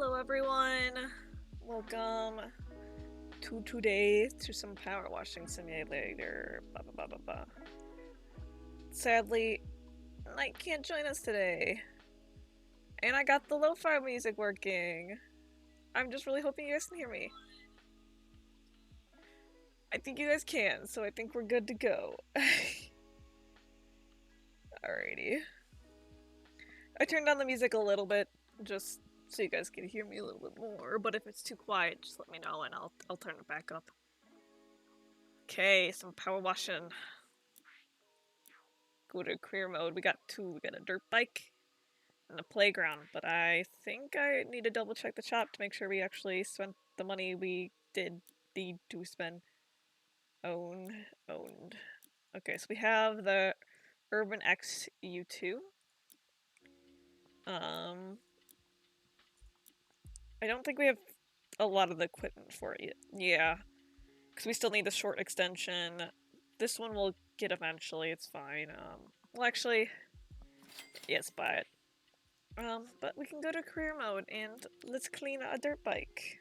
Hello everyone! Welcome to today to some power washing simulator. Blah, blah, blah, blah, blah. Sadly, Knight can't join us today. And I got the lo-fi music working. I'm just really hoping you guys can hear me. I think you guys can, so I think we're good to go. Alrighty. I turned down the music a little bit, just so you guys can hear me a little bit more, but if it's too quiet, just let me know and I'll turn it back up. Okay, some power washing. Go to career mode. We got two. We got a dirt bike and a playground, but I think I need to double check the shop to make sure we actually spent the money we did need to spend. Owned. Okay, so we have the Urban X U2. I don't think we have a lot of the equipment for it yet. Yeah, because we still need the short extension. This one we'll get eventually, it's fine. Well actually, yes, buy it. But we can go to career mode and let's clean a dirt bike.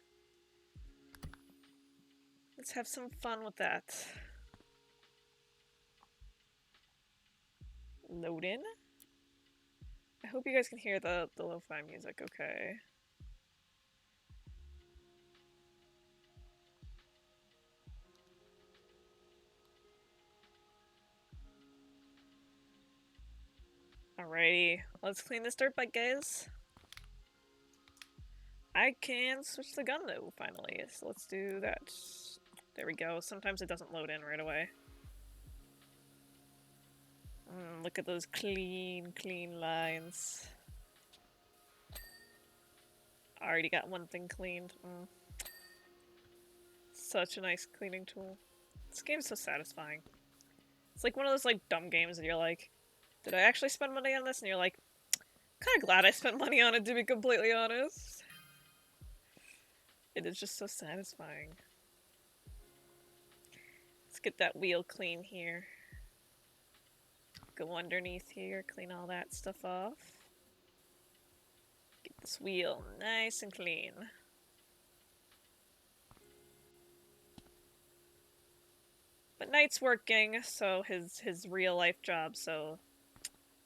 Let's have some fun with that. Load in? I hope you guys can hear the lo-fi music okay. Alrighty, let's clean this dirt bike, guys. I can switch the gun though, finally, so let's do that. There we go. Sometimes it doesn't load in right away. Look at those clean lines. I already got one thing cleaned. Such a nice cleaning tool. This game's so satisfying. It's like one of those like dumb games that you're like, did I actually spend money on this? And you're like, kinda glad I spent money on it, to be completely honest. It is just so satisfying. Let's get that wheel clean here. Go underneath here, clean all that stuff off. Get this wheel nice and clean. But Knight's working, so his real life job, so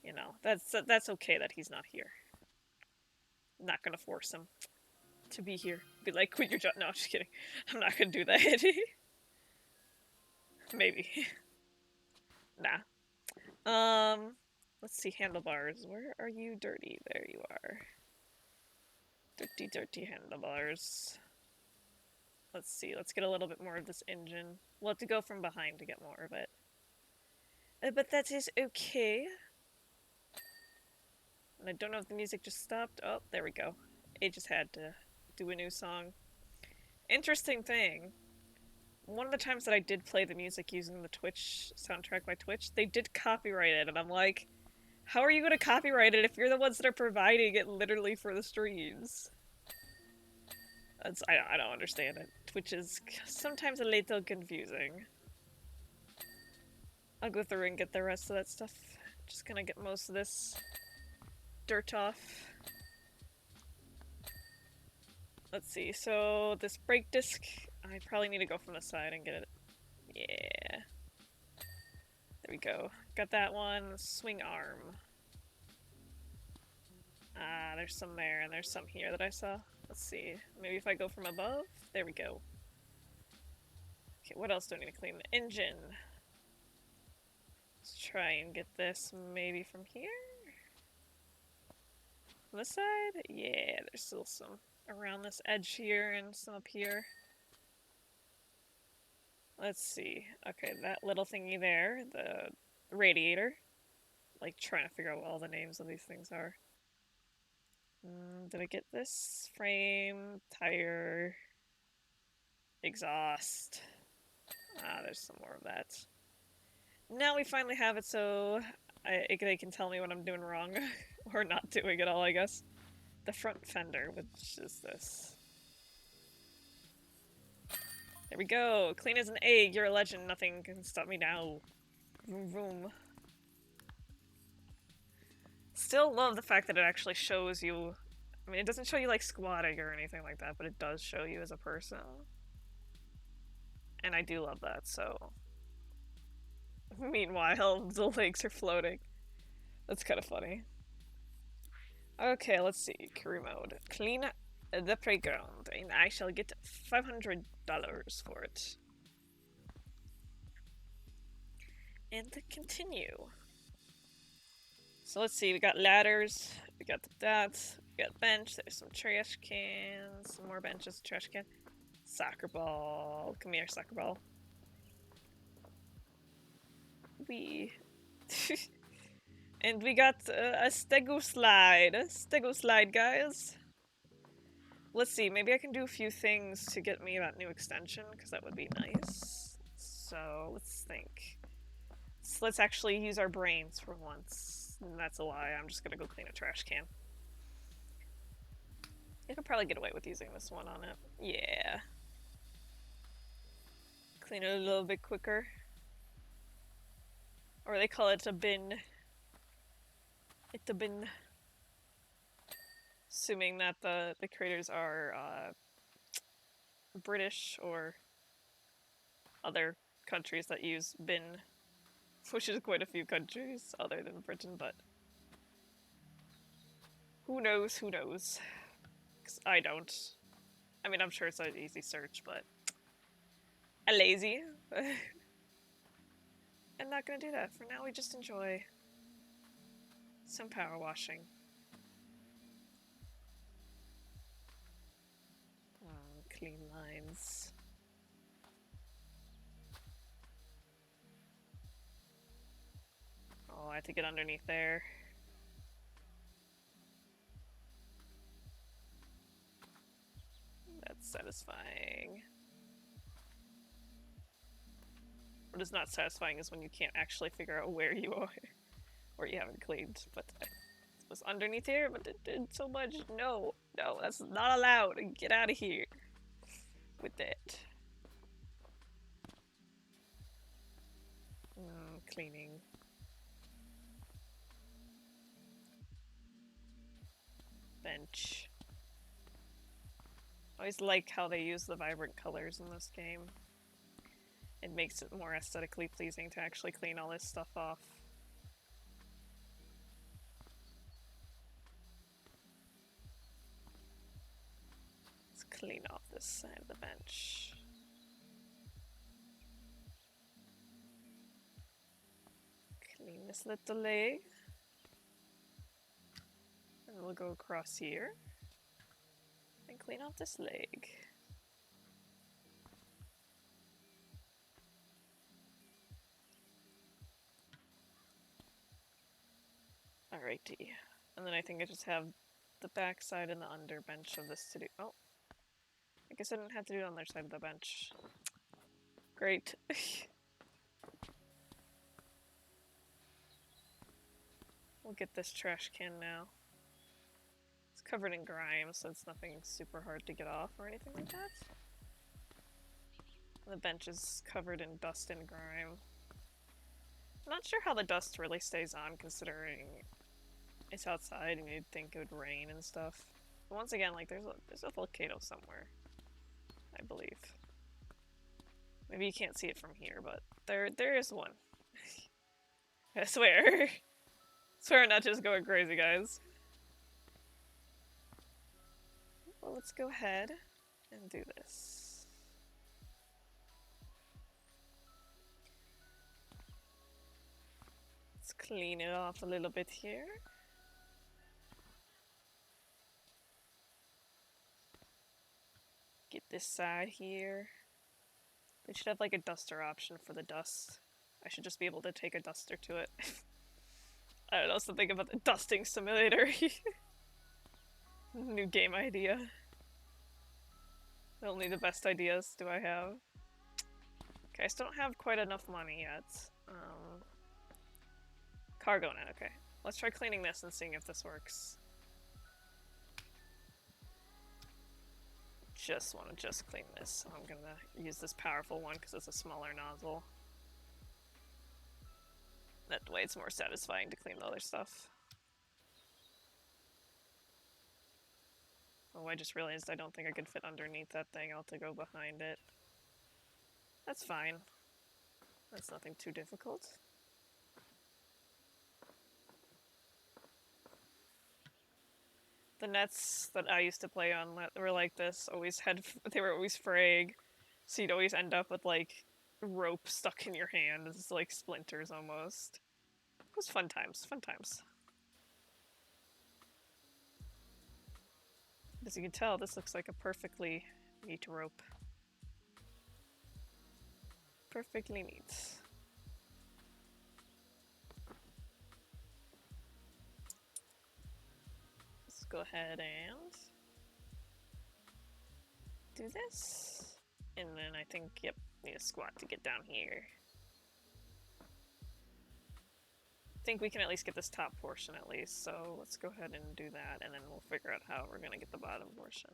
you know, that's okay that he's not here. I'm not gonna force him to be here. Be like, quit your job. No, I'm just kidding. I'm not gonna do that. Maybe. Nah. Let's see, handlebars. Where are you, dirty? There you are. Dirty handlebars. Let's see, let's get a little bit more of this engine. We'll have to go from behind to get more of it. But that is okay. And I don't know if the music just stopped. Oh, there we go. It just had to do a new song. Interesting thing. One of the times that I did play the music using the Twitch soundtrack by Twitch, they did copyright it, and I'm like, how are you going to copyright it if you're the ones that are providing it literally for the streams? I don't understand it. Twitch is sometimes a little confusing. I'll go through and get the rest of that stuff. Just gonna get most of this dirt off. Let's see, so this brake disc, I probably need to go from the side and get it. Yeah. There we go. Got that one. Swing arm. Ah, there's some there, and there's some here that I saw. Let's see. Maybe if I go from above? There we go. Okay, what else do I need to clean? The engine. Let's try and get this maybe from here? On this side? Yeah, there's still some around this edge here and some up here. Let's see. Okay, that little thingy there, the radiator. Like, trying to figure out what all the names of these things are. Did I get this? Frame, tire, exhaust. Ah, there's some more of that. Now we finally have it, so they can tell me when I'm doing wrong. Or not doing it all, I guess. The front fender, which is this. There we go! Clean as an egg, you're a legend, nothing can stop me now. Vroom vroom. Still love the fact that it actually shows you I mean, it doesn't show you like squatting or anything like that, but it does show you as a person. And I do love that, so. Meanwhile, the legs are floating. That's kind of funny. Okay, let's see. Career mode. Clean the playground, and I shall get $500 for it. And continue. So let's see, we got ladders, we got that, we got bench, there's some trash cans, some more benches, trash can. Soccer ball. Come here, soccer ball. We. And we got a stego slide. Stego slide, guys. Let's see, maybe I can do a few things to get me that new extension, because that would be nice. So, let's think. So let's actually use our brains for once. And that's a lie, I'm just gonna go clean a trash can. I could probably get away with using this one on it. Yeah. Clean it a little bit quicker. Or they call it a bin. It's a bin. Assuming that the creators are British or other countries that use bin, which is quite a few countries other than Britain, but who knows, who knows. 'Cause I don't. I mean, I'm sure it's an easy search, but I'm lazy. I'm not gonna do that. For now, we just enjoy some power washing. Clean lines. Oh, I have to get underneath there. That's satisfying. What is not satisfying is when you can't actually figure out where you are, or you haven't cleaned. But it was underneath here, but it did so much. No, no, that's not allowed. Get out of here with that. Cleaning. Bench. I always like how they use the vibrant colors in this game. It makes it more aesthetically pleasing to actually clean all this stuff off. Let's clean off this side of the bench. Clean this little leg. And we'll go across here. And clean off this leg. Alrighty. And then I think I just have the back side and the under bench of this to do. Oh. I guess I didn't have to do it on their side of the bench. Great. We'll get this trash can now. It's covered in grime, so it's nothing super hard to get off or anything like that. The bench is covered in dust and grime. I'm not sure how the dust really stays on, considering it's outside and you'd think it would rain and stuff. But once again, like there's a volcano somewhere, I believe. Maybe you can't see it from here, but there is one. I swear. Swear I'm not just going crazy, guys. Well, let's go ahead and do this. Let's clean it off a little bit here. Get this side here. They should have like a duster option for the dust. I should just be able to take a duster to it. I don't know, something about the dusting simulator. New game idea. Only the best ideas do I have. Okay, I still don't have quite enough money yet. Cargo net, okay. Let's try cleaning this and seeing if this works. Just want to clean this, so I'm gonna use this powerful one because it's a smaller nozzle. That way it's more satisfying to clean the other stuff. Oh, I just realized I don't think I could fit underneath that thing. I'll have to go behind it. That's fine. That's nothing too difficult. The nets that I used to play on that were like this always had, they were always frayed, so you'd always end up with like rope stuck in your hand. It's like splinters almost. It was fun times, fun times. As you can tell, this looks like a perfectly neat rope. Perfectly neat. Let's go ahead and do this. And then I think, yep, need a squat to get down here. I think we can at least get this top portion at least, so let's go ahead and do that, and then we'll figure out how we're gonna get the bottom portion.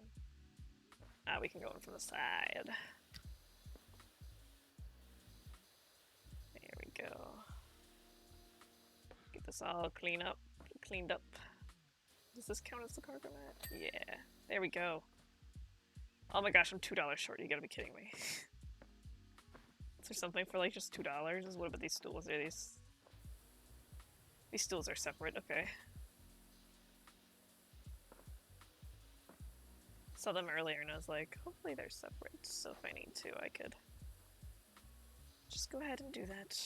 Ah, we can go in from the side. There we go. Get this all cleaned up. Does this count as the cargo mat? Yeah. There we go. Oh my gosh, I'm $2 short. You gotta be kidding me. Is there something for like just $2? What about these stools? Are these stools are separate. Okay. Saw them earlier and I was like, hopefully they're separate. So if I need to, I could just go ahead and do that.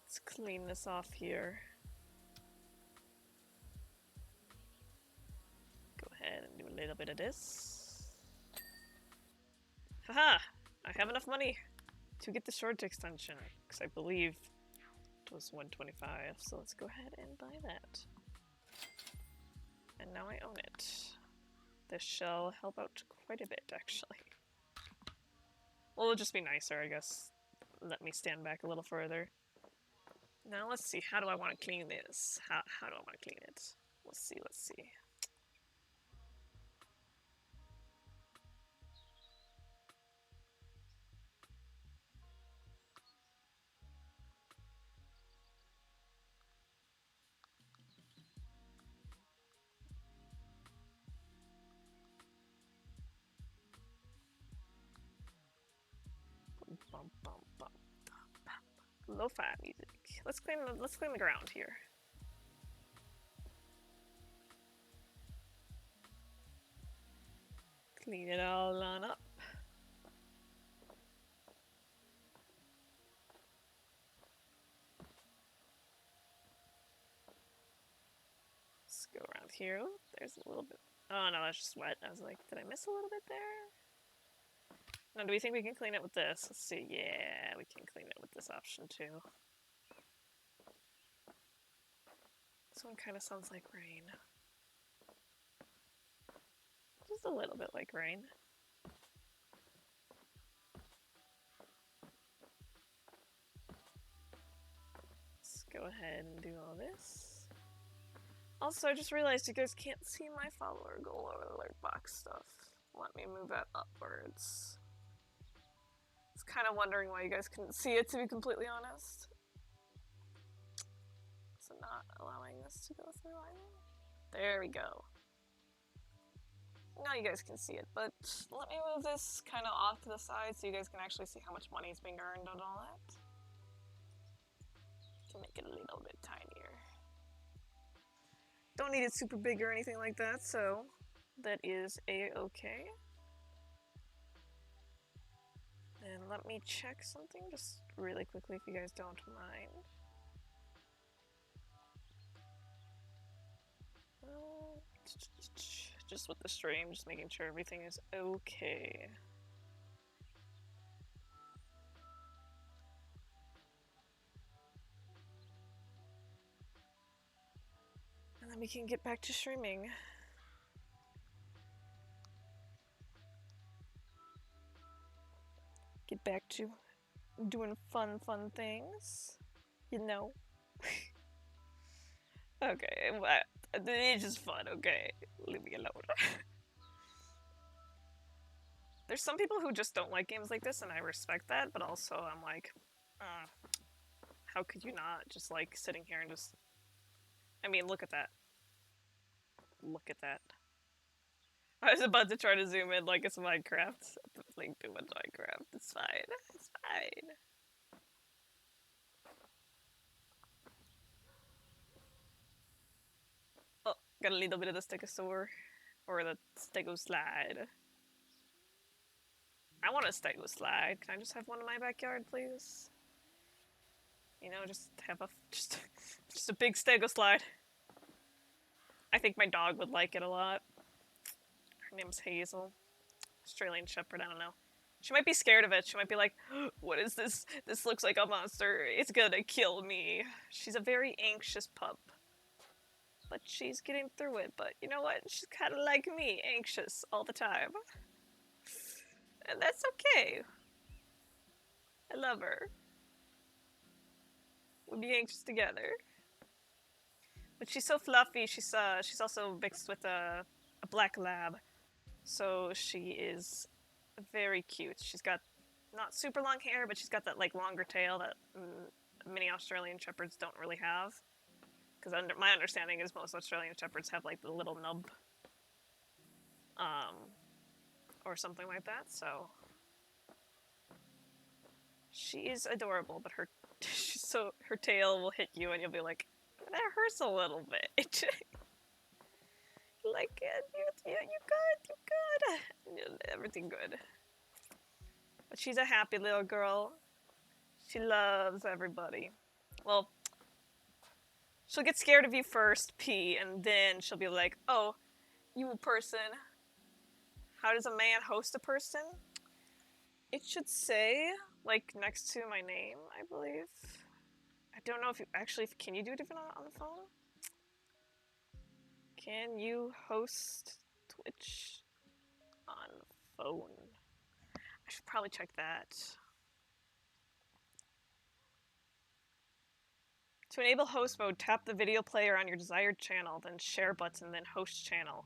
Let's clean this off here. Go ahead and do a little bit of this. Haha! I have enough money to get the short extension, because I believe it was $125, so let's go ahead and buy that. And now I own it. This shall help out quite a bit, actually. Well, it'll just be nicer, I guess. Let me stand back a little further. Now let's see, how do I want to clean this? How do I want to clean it? Let's see, let's see. Bum, bum, bum, bum. Lo-fi music. Let's clean the ground here. Clean it all on up. Let's go around here. Oh, there's a little bit. Oh no, that's just wet. I was like, did I miss a little bit there? Now, do we think we can clean it with this? Let's see. Yeah, we can clean it with this option too. This one kind of sounds like rain. Just a little bit like rain. Let's go ahead and do all this. Also, I just realized you guys can't see my follower goal or alert box stuff. Let me move that upwards. I was kind of wondering why you guys couldn't see it, to be completely honest. So not allowing this to go through either. There we go. Now you guys can see it, but let me move this kind of off to the side so you guys can actually see how much money is being earned on all that. To make it a little bit tinier. Don't need it super big or anything like that, so that is a-okay. And let me check something just really quickly if you guys don't mind. Just with the stream, just making sure everything is okay. And then we can get back to streaming. Get back to doing fun things. You know? Okay, it's just fun, okay? Leave me alone. There's some people who just don't like games like this, and I respect that, but also I'm like, how could you not just like sitting here and just I mean, look at that. Look at that. I was about to try to zoom in like it's Minecraft. Like too much Minecraft. It's fine. It's fine. Oh, got a little bit of the stegosaur. Or the stego slide. I want a stego slide. Can I just have one in my backyard, please? You know, just have a just a big stego slide. I think my dog would like it a lot. Her name's Hazel. Australian Shepherd, I don't know. She might be scared of it. She might be like, what is this? This looks like a monster. It's gonna kill me. She's a very anxious pup. But she's getting through it. But you know what? She's kind of like me, anxious all the time. And that's okay. I love her. We'll be anxious together. But she's so fluffy. She's also mixed with a black lab. So she is very cute. She's got not super long hair, but she's got that like longer tail that many Australian shepherds don't really have. Because my understanding is most Australian shepherds have like the little nub, um, or something like that. So she is adorable, but her tail will hit you, and you'll be like, that hurts a little bit. Like you good, everything good. But she's a happy little girl. She loves everybody. Well, she'll get scared of you first, pee, and then she'll be like, oh, you a person. How does a man host a person? It should say, like, next to my name, I believe. I don't know if you actually, can you do it even on the phone? Can you host Twitch on phone? I should probably check that. To enable host mode, tap the video player on your desired channel, then share button, then host channel.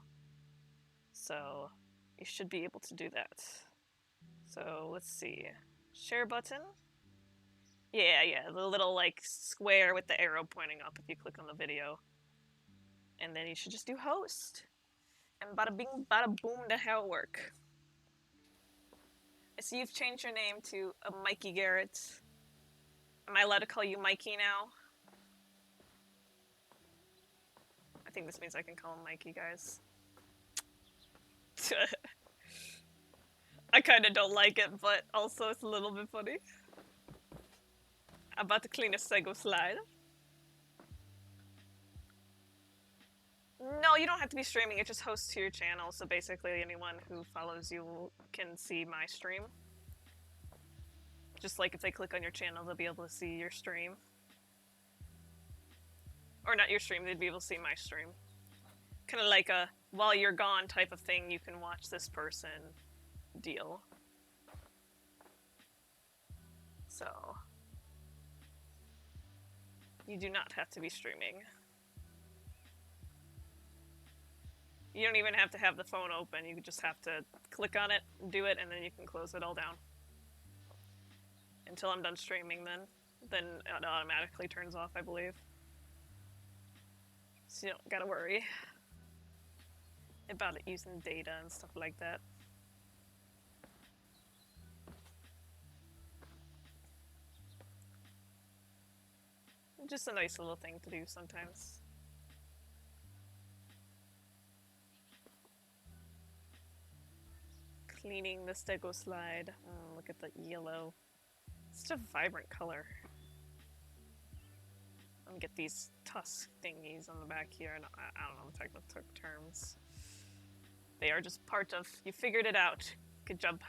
So you should be able to do that. So let's see. Share button. Yeah, the little like square with the arrow pointing up if you click on the video. And then you should just do host. And bada bing, bada boom, that's how it work. I see you've changed your name to Mikey Garrett. Am I allowed to call you Mikey now? I think this means I can call him Mikey, guys. I kind of don't like it, but also it's a little bit funny. I'm about to clean a Sego slide. No, you don't have to be streaming, it just hosts to your channel, so basically anyone who follows you can see my stream. Just like if they click on your channel, they'll be able to see your stream. Or not your stream, they'd be able to see my stream. Kind of like a while you're gone type of thing, you can watch this person deal. So you do not have to be streaming. You don't even have to have the phone open, you just have to click on it, do it, and then you can close it all down. Until I'm done streaming then it automatically turns off, I believe. So you don't gotta worry about it using data and stuff like that. Just a nice little thing to do sometimes. Cleaning the stego slide. Oh, look at the yellow. It's such a vibrant color. Let me get these tusk thingies on the back here. And I don't know the technical terms. They are just part of. You figured it out. Good job.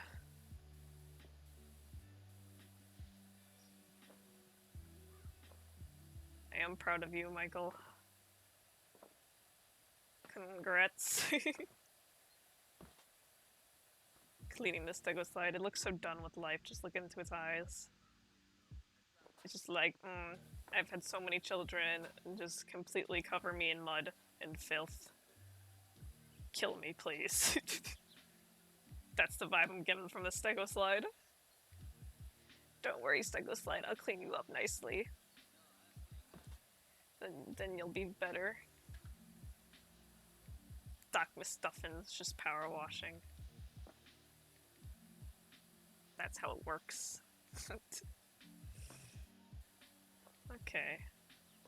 I am proud of you, Michael. Congrats. Cleaning the stego slide. It looks so done with life. Just look into its eyes. It's just like, I've had so many children just completely cover me in mud and filth. Kill me, please. That's the vibe I'm getting from the stego slide. Don't worry, stego slide. I'll clean you up nicely. then you'll be better. Doc McStuffin's just power washing. That's how it works. Okay,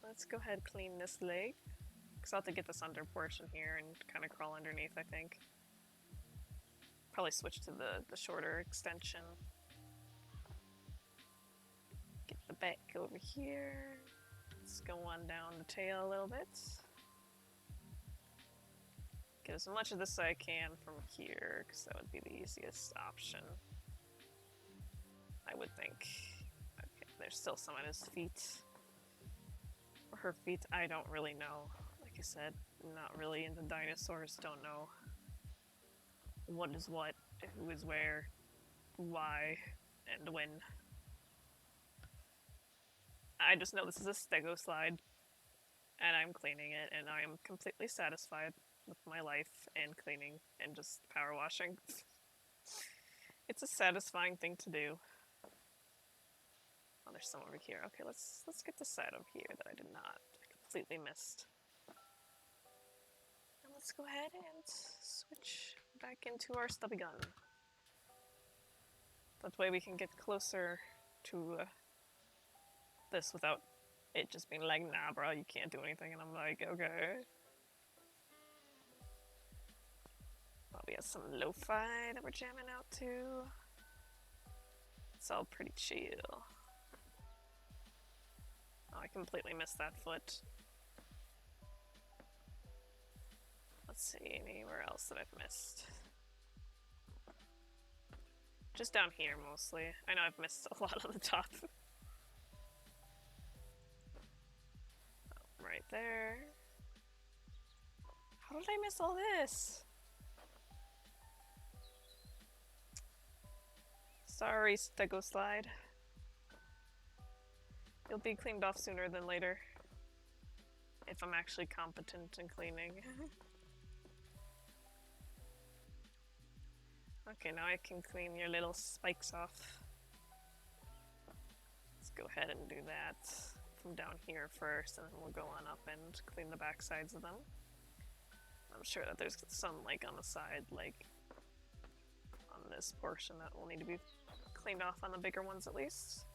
let's go ahead and clean this leg. Because I'll have to get this under portion here and kind of crawl underneath, I think. Probably switch to the shorter extension. Get the back over here. Let's go on down the tail a little bit. Get as much of this as I can from here, because that would be the easiest option. I would think. Okay, there's still some on his feet. Or her feet, I don't really know. Like I said, not really into dinosaurs, don't know what is what, who is where, why, and when. I just know this is a stego slide, and I'm cleaning it, and I am completely satisfied with my life and cleaning and just power washing. It's a satisfying thing to do. Oh, there's some over here. Okay, let's get this side over here that I did not. I completely missed. And let's go ahead and switch back into our stubby gun. That way we can get closer to this without it just being like, nah, bro, you can't do anything. And I'm like, okay. Well, we have some lo-fi that we're jamming out to. It's all pretty chill. Oh, I completely missed that foot. Let's see, anywhere else that I've missed. Just down here, mostly. I know I've missed a lot on the top. Oh, right there. How did I miss all this? Sorry, stego slide. You'll be cleaned off sooner than later. If I'm actually competent in cleaning. Okay, now I can clean your little spikes off. Let's go ahead and do that from down here first, and then we'll go on up and clean the back sides of them. I'm sure that there's some, like, on the side, like, on this portion that will need to be cleaned off on the bigger ones at least.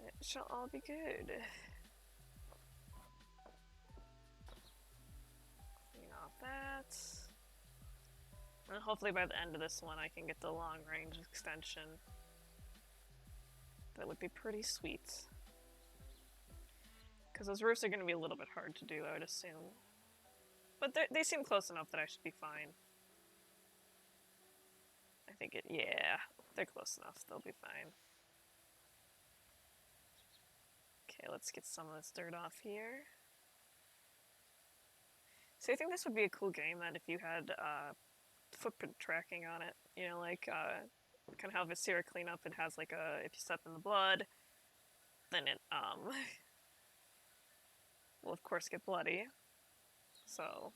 It shall all be good. Clean off that. And hopefully by the end of this one I can get the long range extension. That would be pretty sweet. Because those roofs are going to be a little bit hard to do, I would assume. But they seem close enough that I should be fine. I think yeah, they're close enough, they'll be fine. Okay, let's get some of this dirt off here. So I think this would be a cool game that if you had footprint tracking on it, you know, like kind of how Viscera Cleanup, it has like if you step in the blood, then it will of course get bloody. So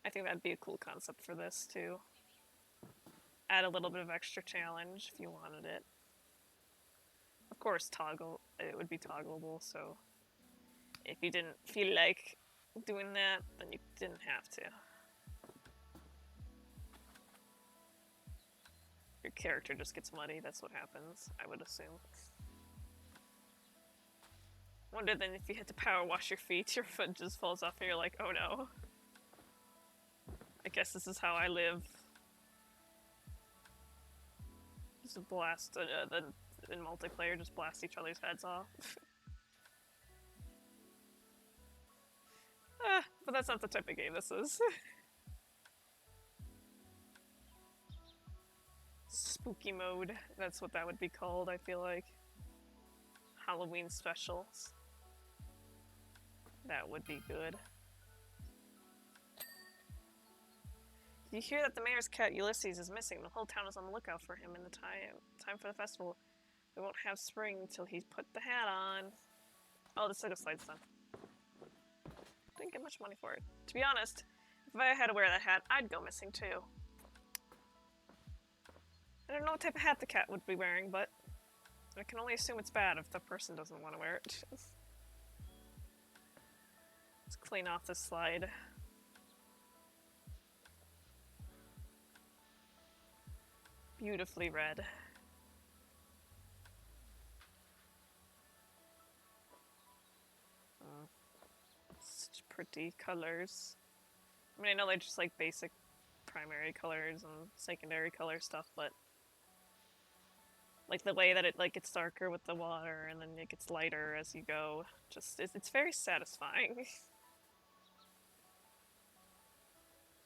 I think that'd be a cool concept for this too. Add a little bit of extra challenge if you wanted it. Of course, it would be toggleable, so if you didn't feel like doing that, then you didn't have to. Your character just gets muddy, that's what happens, I would assume. Wonder then if you had to power wash your feet, your foot just falls off and you're like, oh no. I guess this is how I live. Just blast, in multiplayer, just blast each other's heads off. But that's not the type of game this is. Spooky mode, that's what that would be called, I feel like. Halloween specials. That would be good. Did you hear that the mayor's cat Ulysses is missing? The whole town is on the lookout for him in the time for the festival. We won't have spring till he's put the hat on. Oh, the Sega slide's done. Didn't get much money for it. To be honest, if I had to wear that hat, I'd go missing too. I don't know what type of hat the cat would be wearing, but I can only assume it's bad if the person doesn't want to wear it. Let's clean off this slide. Beautifully red. Such pretty colors. I mean, I know they're just like basic primary colors and secondary color stuff, but like the way that it like gets darker with the water and then it gets lighter as you go, just it's very satisfying.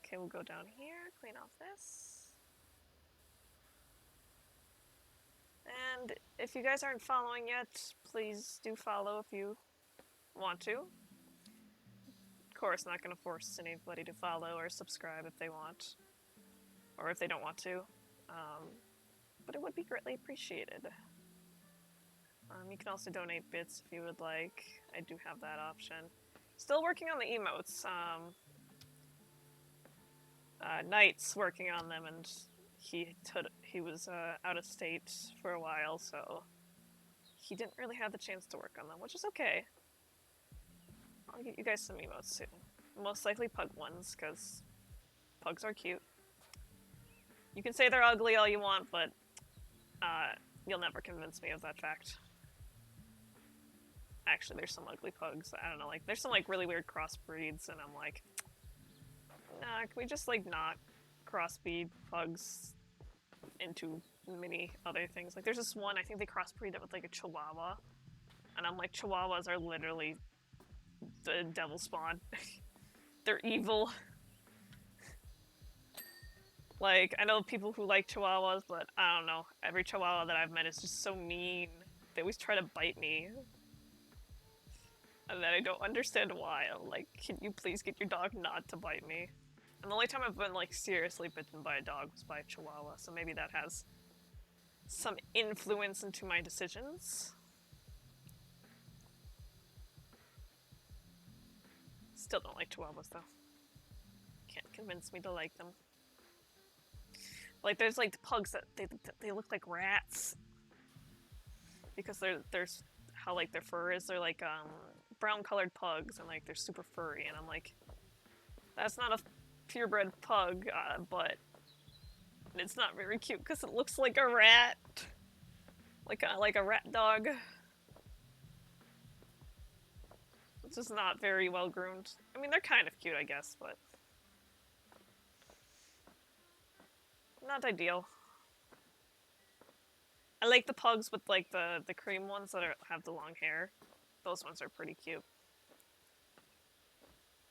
Okay, we'll go down here, clean off this. And if you guys aren't following yet, please do follow if you want to. Of course, not going to force anybody to follow or subscribe if they want, or if they don't want to. But it would be greatly appreciated. You can also donate bits if you would like. I do have that option. Still working on the emotes. Knight's working on them, and he was out of state for a while, so he didn't really have the chance to work on them, which is okay. I'll get you guys some emotes soon. Most likely pug ones, because pugs are cute. You can say they're ugly all you want, but you'll never convince me of that fact. Actually, there's some ugly pugs. I don't know, like, there's some, like, really weird crossbreeds, and I'm like, nah, can we just, like, not crossbreed pugs into many other things? Like, there's this one, I think they crossbreed it with, like, a chihuahua, and I'm like, chihuahuas are literally the devil spawn. They're evil. Like, I know people who like chihuahuas, but I don't know. Every chihuahua that I've met is just so mean. They always try to bite me. And then I don't understand why. I'm like, can you please get your dog not to bite me? And the only time I've been, like, seriously bitten by a dog was by a chihuahua, so maybe that has some influence into my decisions. Still don't like chihuahuas, though. Can't convince me to like them. Like, there's, like, pugs that they look like rats. Because there's how, like, their fur is. They're, like, brown-colored pugs, and, like, they're super furry, and I'm like, that's not a purebred pug, but it's not very cute because it looks like a rat. Like a rat dog. It's just not very well groomed. I mean, they're kind of cute, I guess, but not ideal. I like the pugs with, like, the cream ones that have the long hair. Those ones are pretty cute.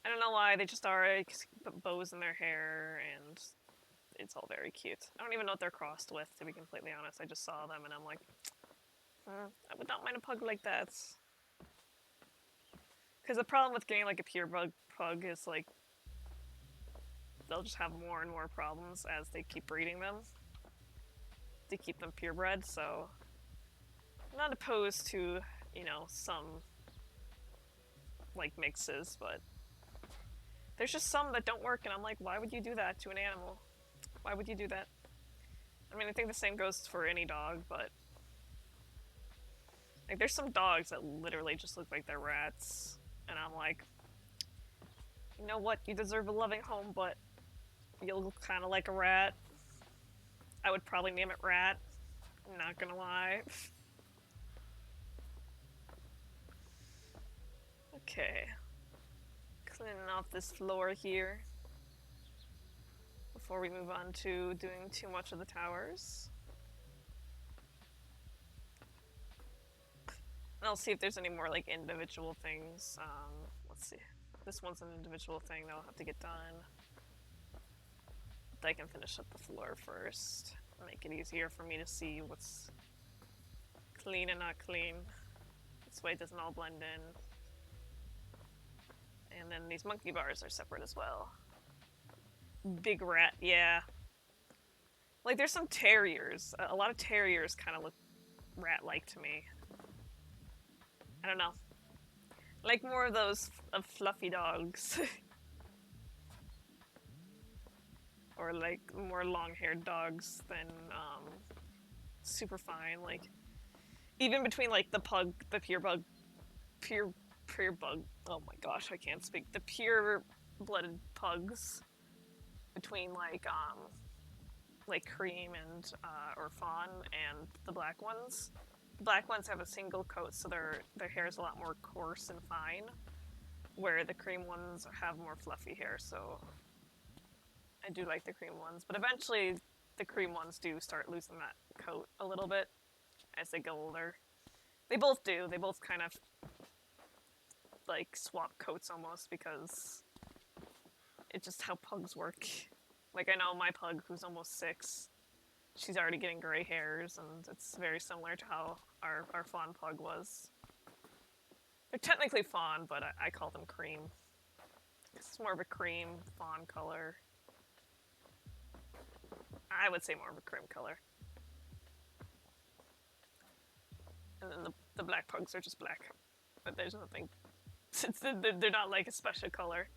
I don't know why, they just are. They put bows in their hair, and it's all very cute. I don't even know what they're crossed with, to be completely honest. I just saw them, and I'm like, I would not mind a pug like that. Because the problem with getting, like, a pure pug is, like, they'll just have more and more problems as they keep breeding them to keep them purebred, so I'm not opposed to, you know, some, like, mixes, but there's just some that don't work, and I'm like, why would you do that to an animal? Why would you do that? I mean, I think the same goes for any dog, but like, there's some dogs that literally just look like they're rats, and I'm like, you know what, you deserve a loving home, but you look kind of like a rat. I would probably name it Rat, I'm not gonna lie. Okay. Cleaning off this floor here before we move on to doing too much of the towers. And I'll see if there's any more, like, individual things. Let's see. This one's an individual thing that I'll have to get done. But I can finish up the floor first. Make it easier for me to see what's clean and not clean. This way it doesn't all blend in. And then these monkey bars are separate as well. Big rat, yeah. Like, there's some terriers. A lot of terriers kind of look rat-like to me. I don't know. Like more of those fluffy dogs. Or like more long-haired dogs than super fine. Like, Even between like the pug, the pure pure bug. Oh my gosh, I can't speak. The pure blooded pugs between like cream and or fawn and the black ones. The black ones have a single coat, so their hair is a lot more coarse and fine, where the cream ones have more fluffy hair. So I do like the cream ones, but eventually the cream ones do start losing that coat a little bit as they get older. They both do. They both kind of like swap coats almost because it's just how pugs work. Like I know my pug who's almost 6, she's already getting gray hairs, and it's very similar to how our fawn pug was. They're technically fawn, but I call them cream. It's more of a cream fawn color. I would say more of a cream color. And then the black pugs are just black. But there's nothing. They're not like a special color.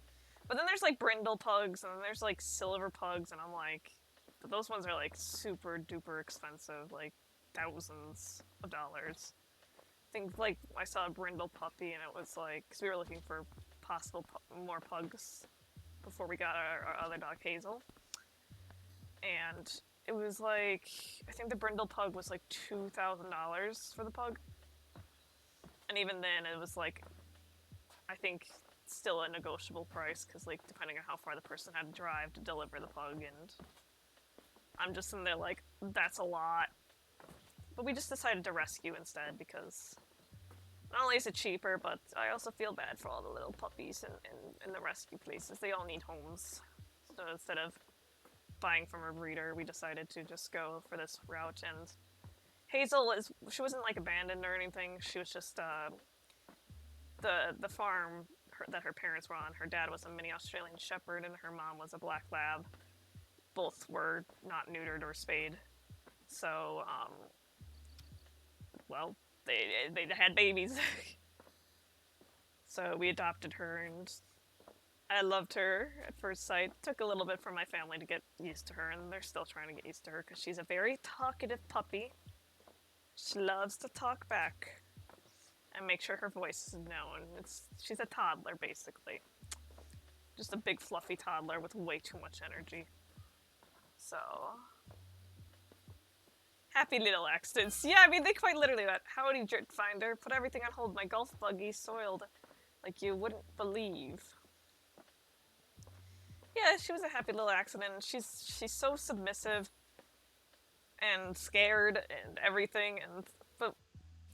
But then there's like brindle pugs, and then there's like silver pugs, and I'm like, those ones are like super duper expensive, like thousands of dollars. Things like I saw a brindle puppy, and it was like, because we were looking for possible more pugs before we got our other dog Hazel, and it was like, I think the brindle pug was like $2,000 for the pug, and even then it was like, I think still a negotiable price because like depending on how far the person had to drive to deliver the pug, and I'm just in there like, that's a lot. But we just decided to rescue instead because not only is it cheaper, but I also feel bad for all the little puppies in the rescue places. They all need homes. So instead of buying from a breeder, we decided to just go for this route. And she wasn't like abandoned or anything. She was just the farm that her parents were on. Her dad was a mini Australian Shepherd, and her mom was a black lab. Both were not neutered or spayed. So, well, they had babies. So we adopted her, and I loved her at first sight. It took a little bit for my family to get used to her, and they're still trying to get used to her because she's a very talkative puppy. She loves to talk back and make sure her voice is known. She's a toddler, basically. Just a big fluffy toddler with way too much energy. So, happy little accidents. Yeah, I mean, they quite literally that. Howdy, Dirt Finder. Put everything on hold. My golf buggy soiled like you wouldn't believe. Yeah, she was a happy little accident. She's so submissive and scared and everything, but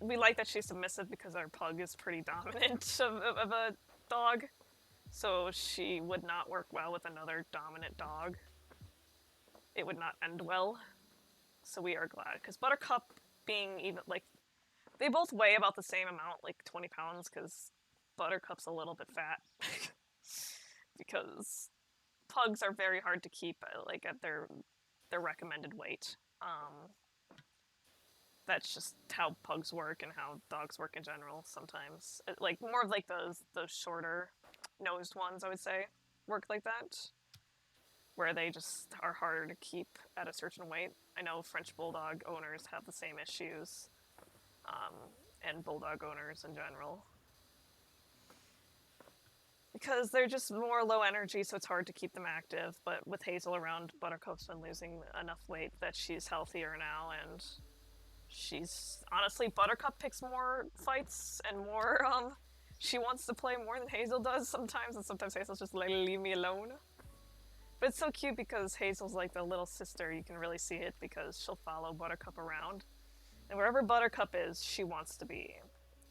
we like that she's submissive because our pug is pretty dominant of a dog, so she would not work well with another dominant dog. It would not end well. So we are glad, because Buttercup being even like, they both weigh about the same amount, like 20 pounds, because Buttercup's a little bit fat. Because pugs are very hard to keep like at their recommended weight. That's just how pugs work and how dogs work in general. Sometimes, like more of like those shorter nosed ones, I would say, work like that, where they just are harder to keep at a certain weight. I know French Bulldog owners have the same issues, and Bulldog owners in general. Because they're just more low energy, so it's hard to keep them active. But with Hazel around, Buttercup's been losing enough weight that she's healthier now, and she's honestly, Buttercup picks more fights and more. She wants to play more than Hazel does sometimes, and sometimes Hazel's just like, leave me alone. But it's so cute because Hazel's like the little sister. You can really see it because she'll follow Buttercup around, and wherever Buttercup is, she wants to be.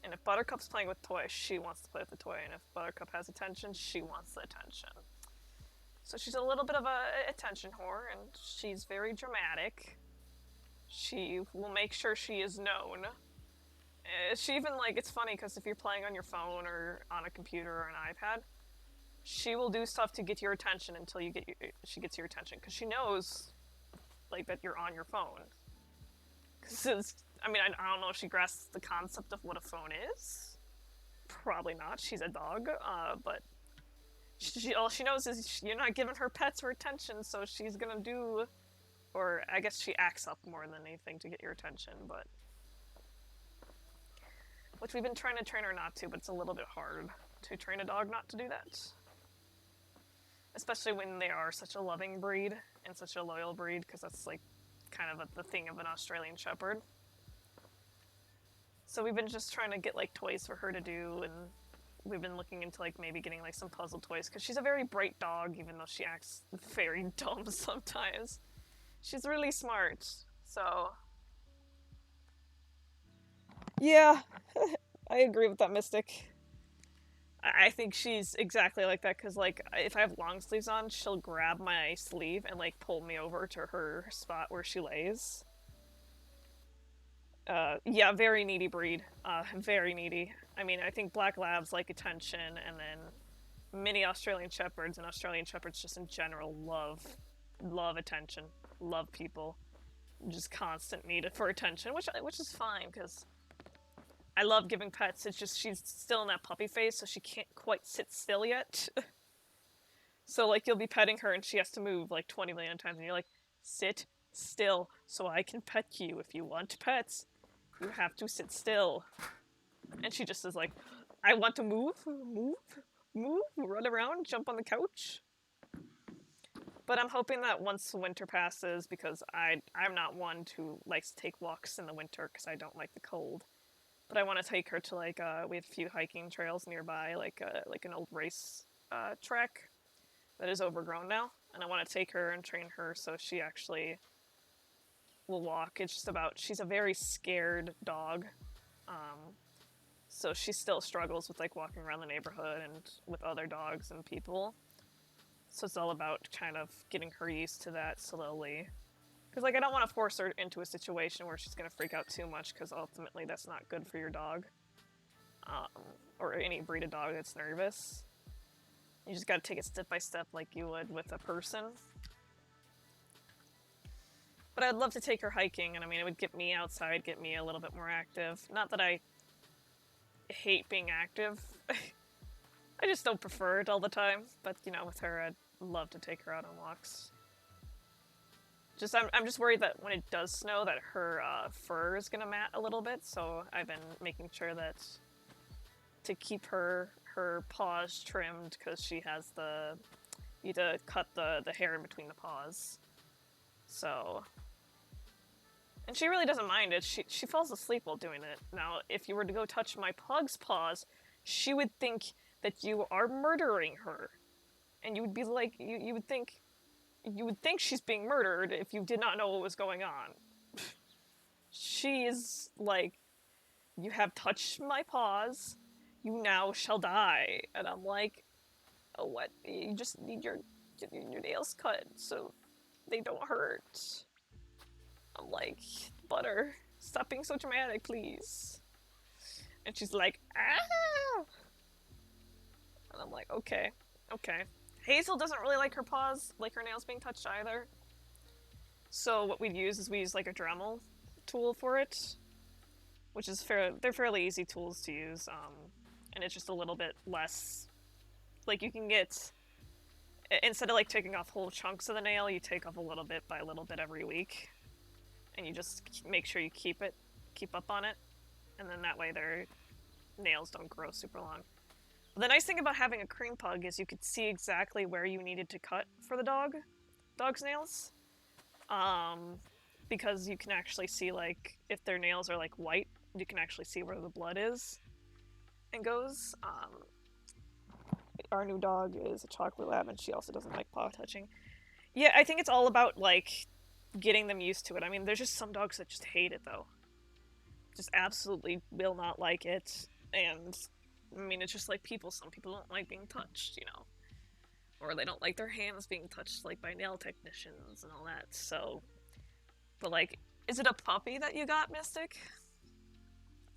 And if Buttercup's playing with toys, she wants to play with the toy. And if Buttercup has attention, she wants the attention. So she's a little bit of a attention whore, and she's very dramatic. She will make sure she is known. She even, like, it's funny because if you're playing on your phone or on a computer or an iPad, she will do stuff to get your attention until she gets your attention. Because she knows, like, that you're on your phone. Because I mean, I don't know if she grasps the concept of what a phone is. Probably not. She's a dog. But all she knows is you're not giving her pets her attention, so she's gonna do, or I guess she acts up more than anything to get your attention. But which we've been trying to train her not to, but it's a little bit hard to train a dog not to do that. Especially when they are such a loving breed and such a loyal breed, because that's like kind of the thing of an Australian Shepherd. So we've been just trying to get like toys for her to do, and we've been looking into like maybe getting like some puzzle toys, because she's a very bright dog, even though she acts very dumb sometimes. She's really smart, so yeah, I agree with that, Mystic. I think she's exactly like that, because like if I have long sleeves on, she'll grab my sleeve and like pull me over to her spot where she lays. Yeah, very needy breed. Very needy. I mean, I think Black Labs like attention, and then many Australian Shepherds and Australian Shepherds just in general love attention, love people, just constant need for attention, which is fine, because I love giving pets. It's just she's still in that puppy phase, so she can't quite sit still yet. So like you'll be petting her and she has to move like 20 million times, and you're like, sit still so I can pet you. If you want pets, you have to sit still. And she just is like, I want to move, move, move, run around, jump on the couch. But I'm hoping that once winter passes, because I'm not one who likes to take walks in the winter because I don't like the cold. But I want to take her to like we have a few hiking trails nearby, like an old race track that is overgrown now, and I want to take her and train her so she actually will walk. It's just about she's a very scared dog, so she still struggles with like walking around the neighborhood and with other dogs and people. So it's all about kind of getting her used to that slowly. Because like I don't want to force her into a situation where she's gonna freak out too much, because ultimately that's not good for your dog, or any breed of dog that's nervous. You just gotta take it step by step like you would with a person. But I'd love to take her hiking, and I mean, it would get me outside, get me a little bit more active. Not that I hate being active. I just don't prefer it all the time. But, you know, with her, I'd love to take her out on walks. I'm just worried that when it does snow that her fur is gonna mat a little bit, so I've been making sure that to keep her paws trimmed, because she has you need to cut the hair in between the paws. So, and she really doesn't mind it. She falls asleep while doing it. Now, if you were to go touch my pug's paws, she would think that you are murdering her, and you would be like, you would think she's being murdered if you did not know what was going on. She is like, you have touched my paws, you now shall die. And I'm like, oh, what? You just need your nails cut so they don't hurt. I'm like, Butter, stop being so dramatic, please. And she's like, ah! And I'm like, okay. Hazel doesn't really like her paws, like her nails being touched either. So what we use like a Dremel tool for it, which is they're fairly easy tools to use, and it's just a little bit less, like you can get, instead of like taking off whole chunks of the nail, you take off a little bit by a little bit every week, and you just make sure you keep up on it, and then that way their nails don't grow super long. The nice thing about having a cream pug is you could see exactly where you needed to cut for the dog's nails. Because you can actually see, like, if their nails are like white, you can actually see where the blood is and goes. Our new dog is a chocolate lab, and she also doesn't like paw touching. Yeah, I think it's all about like getting them used to it. I mean, there's just some dogs that just hate it though. Just absolutely will not like it. And I mean, it's just like people. Some people don't like being touched, you know. Or they don't like their hands being touched, like, by nail technicians and all that, so. But, like, is it a puppy that you got, Mystic?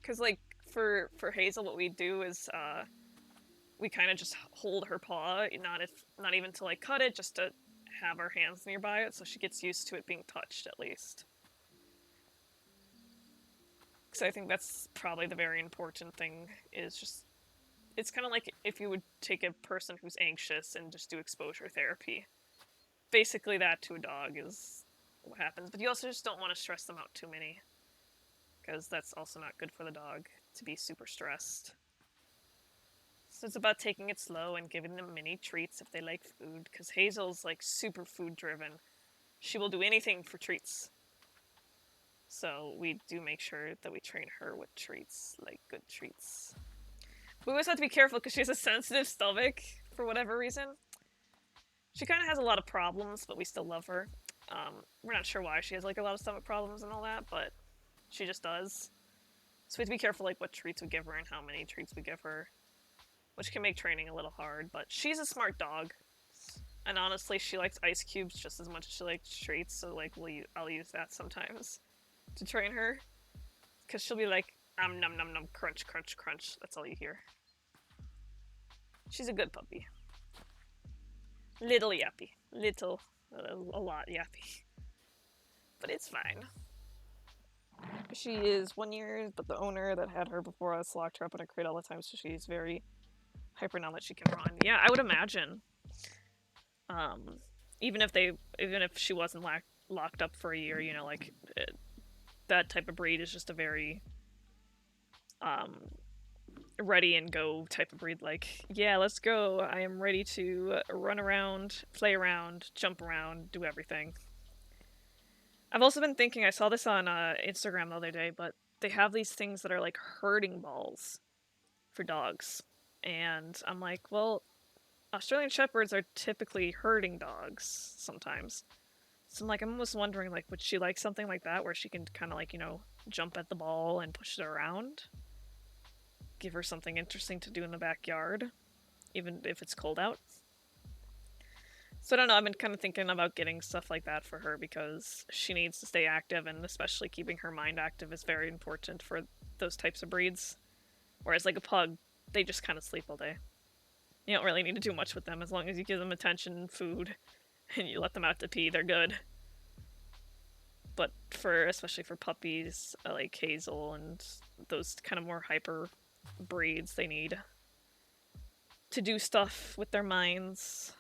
Because, like, for Hazel, what we do is, we kind of just hold her paw, not even to, like, cut it, just to have our hands nearby it, so she gets used to it being touched, at least. Because I think that's probably the very important thing, is just, it's kind of like if you would take a person who's anxious and just do exposure therapy. Basically that to a dog is what happens. But you also just don't want to stress them out too many, because that's also not good for the dog. to be super stressed. So it's about taking it slow and giving them mini treats if they like food, because Hazel's like super food driven. She will do anything for treats. So we do make sure that we train her with treats, like good treats. But we always have to be careful because she has a sensitive stomach for whatever reason. She kind of has a lot of problems, but we still love her. We're not sure why she has like a lot of stomach problems and all that, but she just does. So we have to be careful like what treats we give her and how many treats we give her, which can make training a little hard. But she's a smart dog, and honestly, she likes ice cubes just as much as she likes treats. So like, I'll use that sometimes to train her, because she'll be like, num num num, crunch crunch crunch. That's all you hear. She's a good puppy. Little yappy, little, a lot yappy, but it's fine. She is 1 year, but the owner that had her before us locked her up in a crate all the time, so she's very hyper now that she can run. Yeah, I would imagine. Um, even if she wasn't locked up for a year, you know, like that type of breed is just a very um, ready and go type of breed. Like, yeah, let's go. I am ready to run around, play around, jump around, do everything. I've also been thinking, I saw this on Instagram the other day, but they have these things that are like herding balls for dogs. And I'm like, well, Australian Shepherds are typically herding dogs sometimes. So I'm like, I'm almost wondering, like, would she like something like that where she can kind of like, you know, jump at the ball and push it around? Give her something interesting to do in the backyard, even if it's cold out. So I don't know, I've been kind of thinking about getting stuff like that for her because she needs to stay active, and especially keeping her mind active is very important for those types of breeds. Whereas like a pug, they just kind of sleep all day. You don't really need to do much with them as long as you give them attention, food, and you let them out to pee, they're good. But especially for puppies like Hazel and those kind of more hyper breeds, they need to do stuff with their minds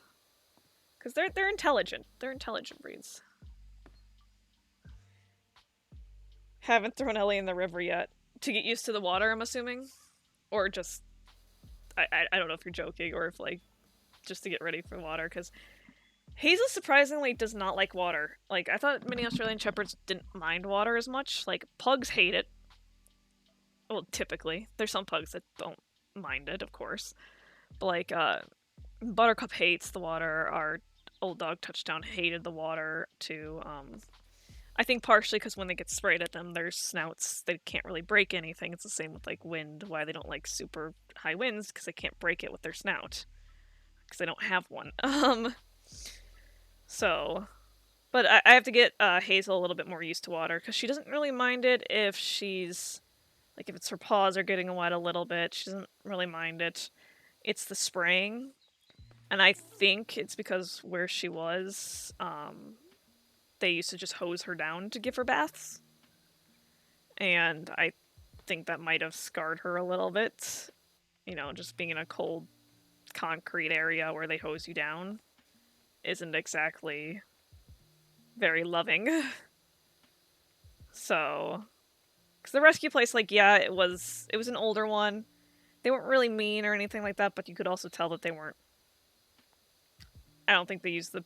because they're intelligent. They're intelligent breeds. Haven't thrown Ellie in the river yet to get used to the water. I'm assuming, or just I don't know if you're joking or if like just to get ready for water because Hazel surprisingly does not like water. Like, I thought many Australian Shepherds didn't mind water as much. Like, pugs hate it. Well, typically. There's some pugs that don't mind it, of course. But, like, Buttercup hates the water. Our old dog Touchdown hated the water, too. I think partially because when they get sprayed at them, their snouts, they can't really break anything. It's the same with, like, wind. Why they don't like super high winds, because they can't break it with their snout. Because they don't have one. So, but I have to get Hazel a little bit more used to water because she doesn't really mind it if she's like if it's her paws are getting wet a little bit. She doesn't really mind it. It's the spraying, and I think it's because where she was, they used to just hose her down to give her baths, and I think that might have scarred her a little bit. You know, just being in a cold concrete area where they hose you down isn't exactly very loving. So, because the rescue place, like, yeah, it was an older one. They weren't really mean or anything like that, but you could also tell that they weren't. I don't think they used the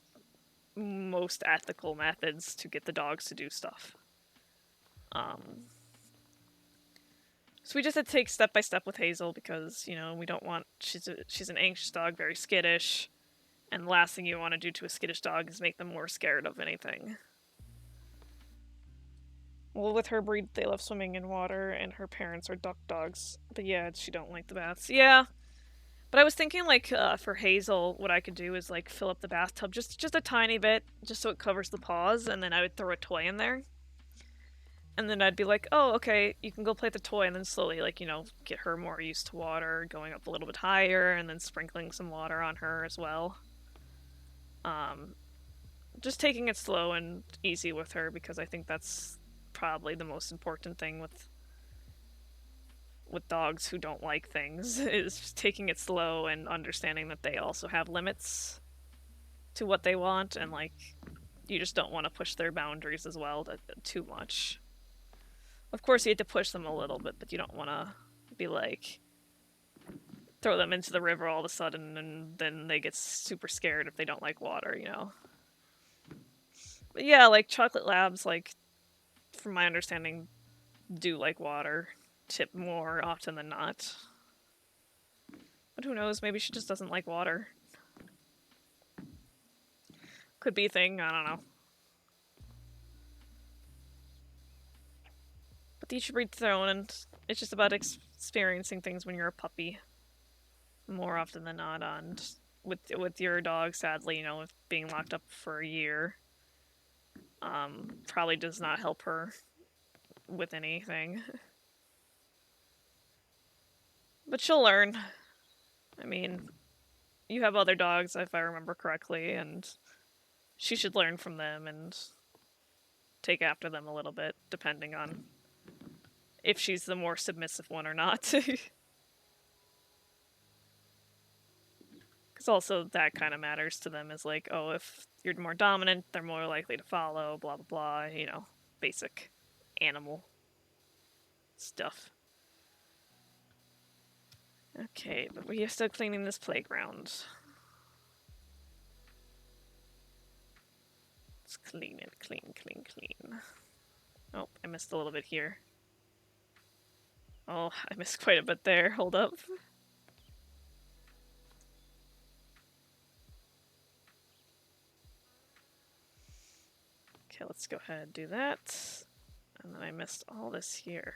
most ethical methods to get the dogs to do stuff. So we just had to take step by step with Hazel because, you know, we don't want she's an anxious dog, very skittish, and the last thing you want to do to a skittish dog is make them more scared of anything. Well, with her breed, they love swimming in water, and her parents are duck dogs. But yeah, she don't like the baths. Yeah, but I was thinking, like, for Hazel, what I could do is, like, fill up the bathtub just a tiny bit, just so it covers the paws, and then I would throw a toy in there. And then I'd be like, oh, okay, you can go play with the toy, and then slowly, like, you know, get her more used to water, going up a little bit higher, and then sprinkling some water on her as well. Just taking it slow and easy with her, because I think that's probably the most important thing with dogs who don't like things is just taking it slow and understanding that they also have limits to what they want, and like you just don't want to push their boundaries as well too much. Of course you have to push them a little bit, but you don't want to be like, throw them into the river all of a sudden, and then they get super scared if they don't like water, you know? But yeah, like, chocolate labs, like, from my understanding, do like water. Tip more often than not. But who knows, maybe she just doesn't like water. Could be a thing, I don't know. But each breed their own, and it's just about experiencing things when you're a puppy. More often than not, and with your dog, sadly, you know, being locked up for a year, probably does not help her with anything. But she'll learn. I mean, you have other dogs, if I remember correctly, and she should learn from them and take after them a little bit, depending on if she's the more submissive one or not. Because also that kind of matters to them, is like, oh, if you're more dominant, they're more likely to follow, blah, blah, blah, you know, basic animal stuff. Okay, but we are still cleaning this playground. Let's clean it, clean, clean, clean. Oh, I missed a little bit here. Oh, I missed quite a bit there. Hold up. Okay, let's go ahead and do that. And then I missed all this here.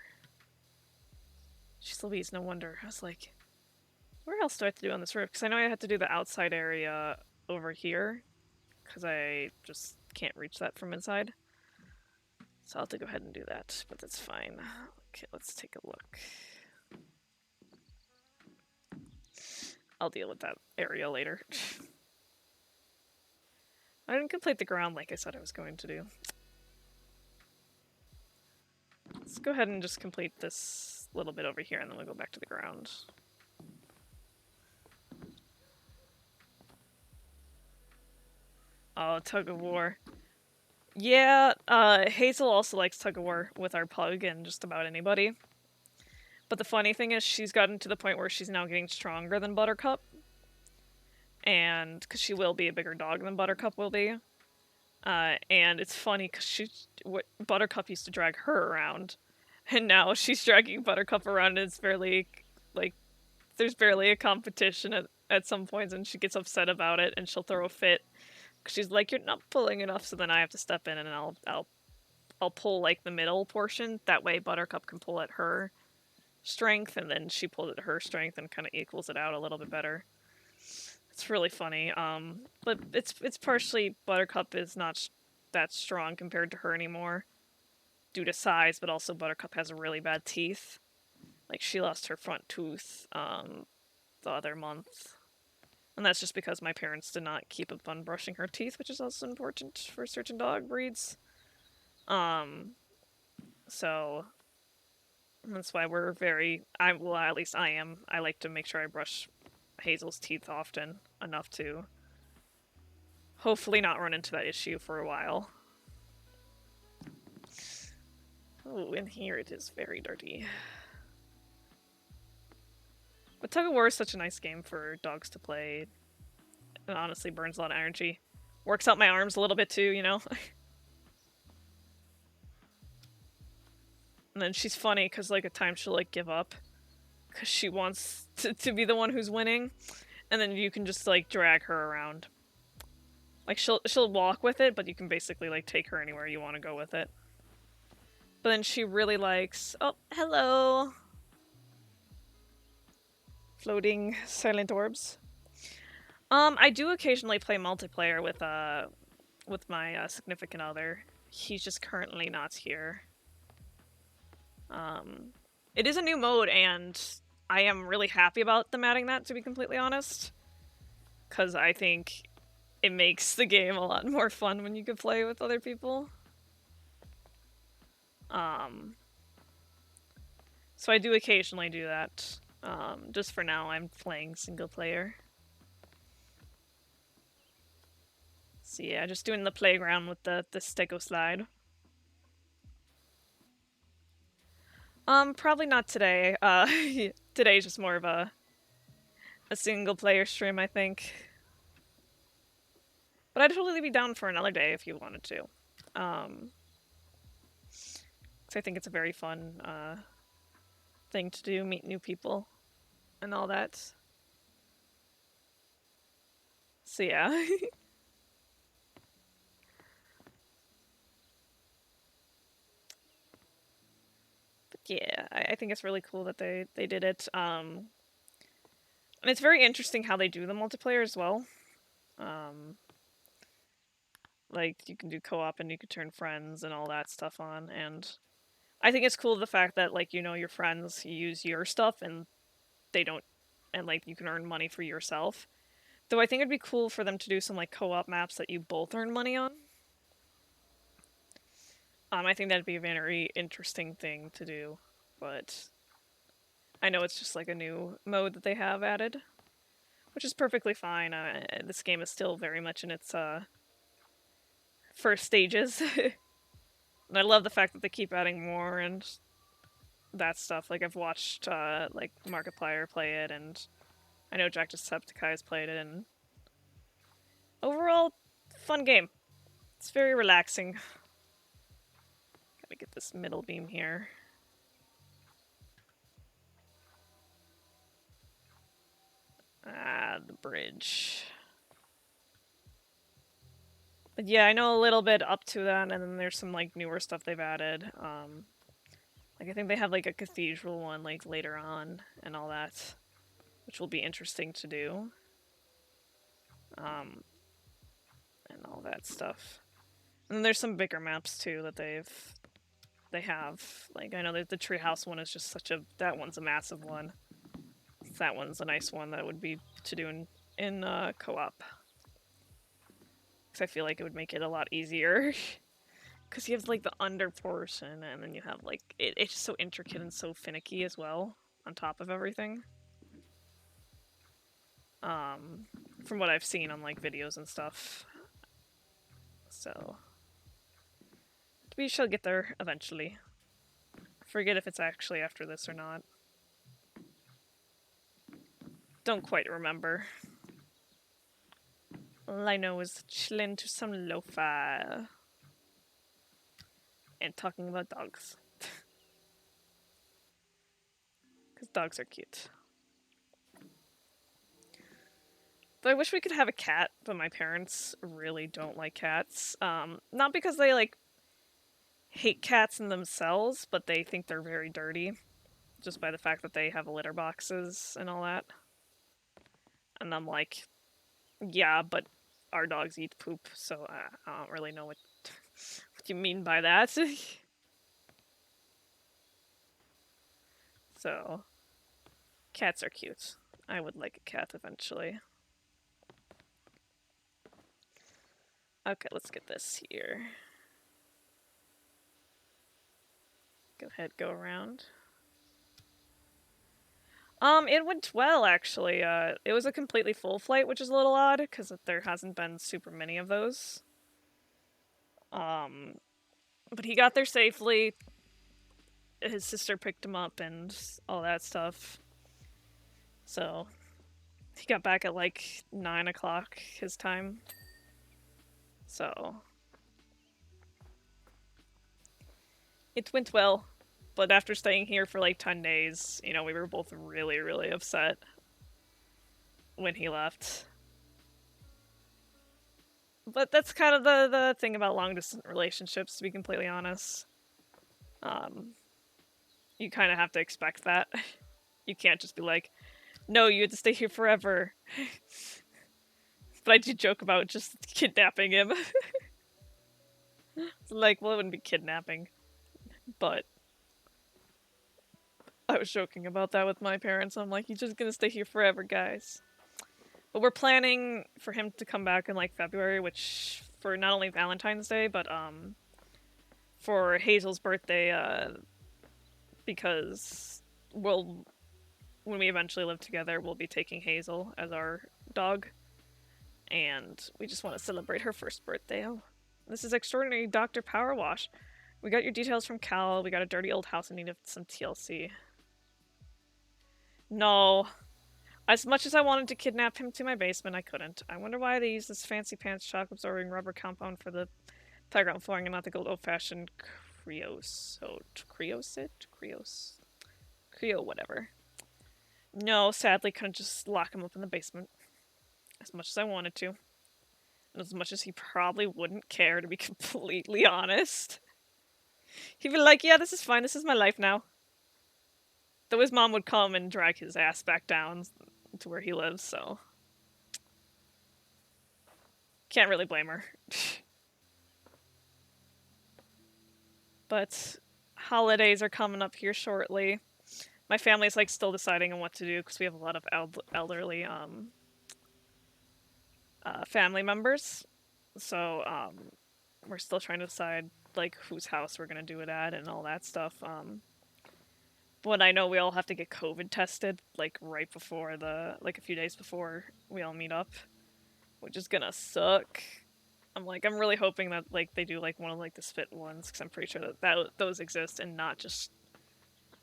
Jeez Louise, no wonder. I was like, where else do I have to do on this roof? Because I know I had to do the outside area over here, because I just can't reach that from inside. So I'll have to go ahead and do that, but that's fine. Okay, let's take a look. I'll deal with that area later. I didn't complete the ground like I said I was going to do. Let's go ahead and just complete this little bit over here, and then we'll go back to the ground. Oh, tug of war. Yeah, Hazel also likes tug of war with our pug and just about anybody. But the funny thing is she's gotten to the point where she's now getting stronger than Buttercup. And, because she will be a bigger dog than Buttercup will be. And it's funny because Buttercup used to drag her around. And now she's dragging Buttercup around, and it's barely, like, there's barely a competition at some points, and she gets upset about it, and she'll throw a fit. She's like, you're not pulling enough, so then I have to step in, and I'll pull, like, the middle portion. That way Buttercup can pull at her strength, and then she pulls at her strength and kind of equals it out a little bit better. It's really funny. But it's partially Buttercup is not that strong compared to her anymore due to size, but also Buttercup has really bad teeth. Like, she lost her front tooth the other month. And that's just because my parents did not keep up on brushing her teeth, which is also important for certain dog breeds. So that's why we're well, at least I am. I like to make sure I brush Hazel's teeth often, enough to hopefully not run into that issue for a while. Oh, in here it is very dirty. But Tug of War is such a nice game for dogs to play. It honestly burns a lot of energy. Works out my arms a little bit too, you know? And then she's funny because, like, at times she'll, like, give up. Because she wants to be the one who's winning. And then you can just, like, drag her around. Like, she'll walk with it, but you can basically, like, take her anywhere you want to go with it. But then she really likes... Oh, hello! Floating silent orbs. I do occasionally play multiplayer with my significant other. He's just currently not here. It is a new mode, and I am really happy about them adding that, to be completely honest. Because I think it makes the game a lot more fun when you can play with other people. So I do occasionally do that. Just for now, I'm playing single player. So yeah, just doing the playground with the stego slide. Probably not today. Today's just more of a single player stream, I think. But I'd totally be down for another day if you wanted to. Um, 'Cause I think it's a very fun thing to do, meet new people and all that. So yeah. But yeah, I think it's really cool that they did it. And it's very interesting how they do the multiplayer as well. Um, like you can do co-op and you can turn friends and all that stuff on, and I think it's cool the fact that like your friends use your stuff and they don't, and like you can earn money for yourself. Though I think it'd be cool for them to do some like co-op maps that you both earn money on. I think that'd be a very interesting thing to do, but I know it's just like a new mode that they have added, which is perfectly fine. This game is still very much in its first stages, and I love the fact that they keep adding more and that stuff. Like I've watched like Markiplier play it, and I know Jacksepticeye has played it, and overall, fun game. It's very relaxing. Gotta get this middle beam here. Ah, the bridge. But yeah, I know a little bit up to that, and then there's some like newer stuff they've added. Like I think they have like a cathedral one like later on and all that, which will be interesting to do. Um, and all that stuff. And then there's some bigger maps too that they have. Like I know that the treehouse one is just such a that one's a massive one. That one's a nice one that would be to do in co-op. Because I feel like it would make it a lot easier. Because you have like the under portion, and then you have like it's just so intricate and so finicky as well. On top of everything. From what I've seen on like videos and stuff. So we shall get there eventually. Forget if it's actually after this or not. Don't quite remember. All I know is chilling to some lo-fi. And talking about dogs. Because dogs are cute. Though I wish we could have a cat, but my parents really don't like cats. Not because they, like, hate cats in themselves, but they think they're very dirty. Just by the fact that they have litter boxes and all that. And I'm like, yeah, but our dogs eat poop, so I don't really know what you mean by that. So, cats are cute. I would like a cat eventually. Okay, let's get this here. Go ahead, go around. It went well, actually. It was a completely full flight, which is a little odd, because there hasn't been super many of those. But he got there safely. His sister picked him up and all that stuff. So, he got back at like 9 o'clock his time. So, it went well. But after staying here for like 10 days, we were both really, really upset when he left. But that's kind of the thing about long-distance relationships, to be completely honest. You kind of have to expect that. You can't just be like, no, you have to stay here forever. But I do joke about just kidnapping him. Like, well, it wouldn't be kidnapping. But I was joking about that with my parents. I'm like, he's just gonna stay here forever, guys. But we're planning for him to come back in like February, which for not only Valentine's Day, but for Hazel's birthday, because when we eventually live together, we'll be taking Hazel as our dog. And we just want to celebrate her first birthday. Oh, this is extraordinary Dr. PowerWash. We got your details from Cal. We got a dirty old house in need of some TLC. No. As much as I wanted to kidnap him to my basement, I couldn't. I wonder why they use this fancy pants shock absorbing rubber compound for the playground flooring and not the good old fashioned creosote. Creosit? Creo whatever. No, sadly, couldn't just lock him up in the basement. As much as I wanted to. And as much as he probably wouldn't care, to be completely honest. He'd be like, yeah, this is fine, this is my life now. Though his mom would come and drag his ass back down to where he lives, so. Can't really blame her. But holidays are coming up here shortly. My family's like still deciding on what to do because we have a lot of elderly family members. So we're still trying to decide like whose house we're gonna do it at and all that stuff. But I know we all have to get COVID tested like right before like a few days before we all meet up, which is gonna suck. I'm really hoping that like they do like one of like the spit ones because I'm pretty sure that those exist and not just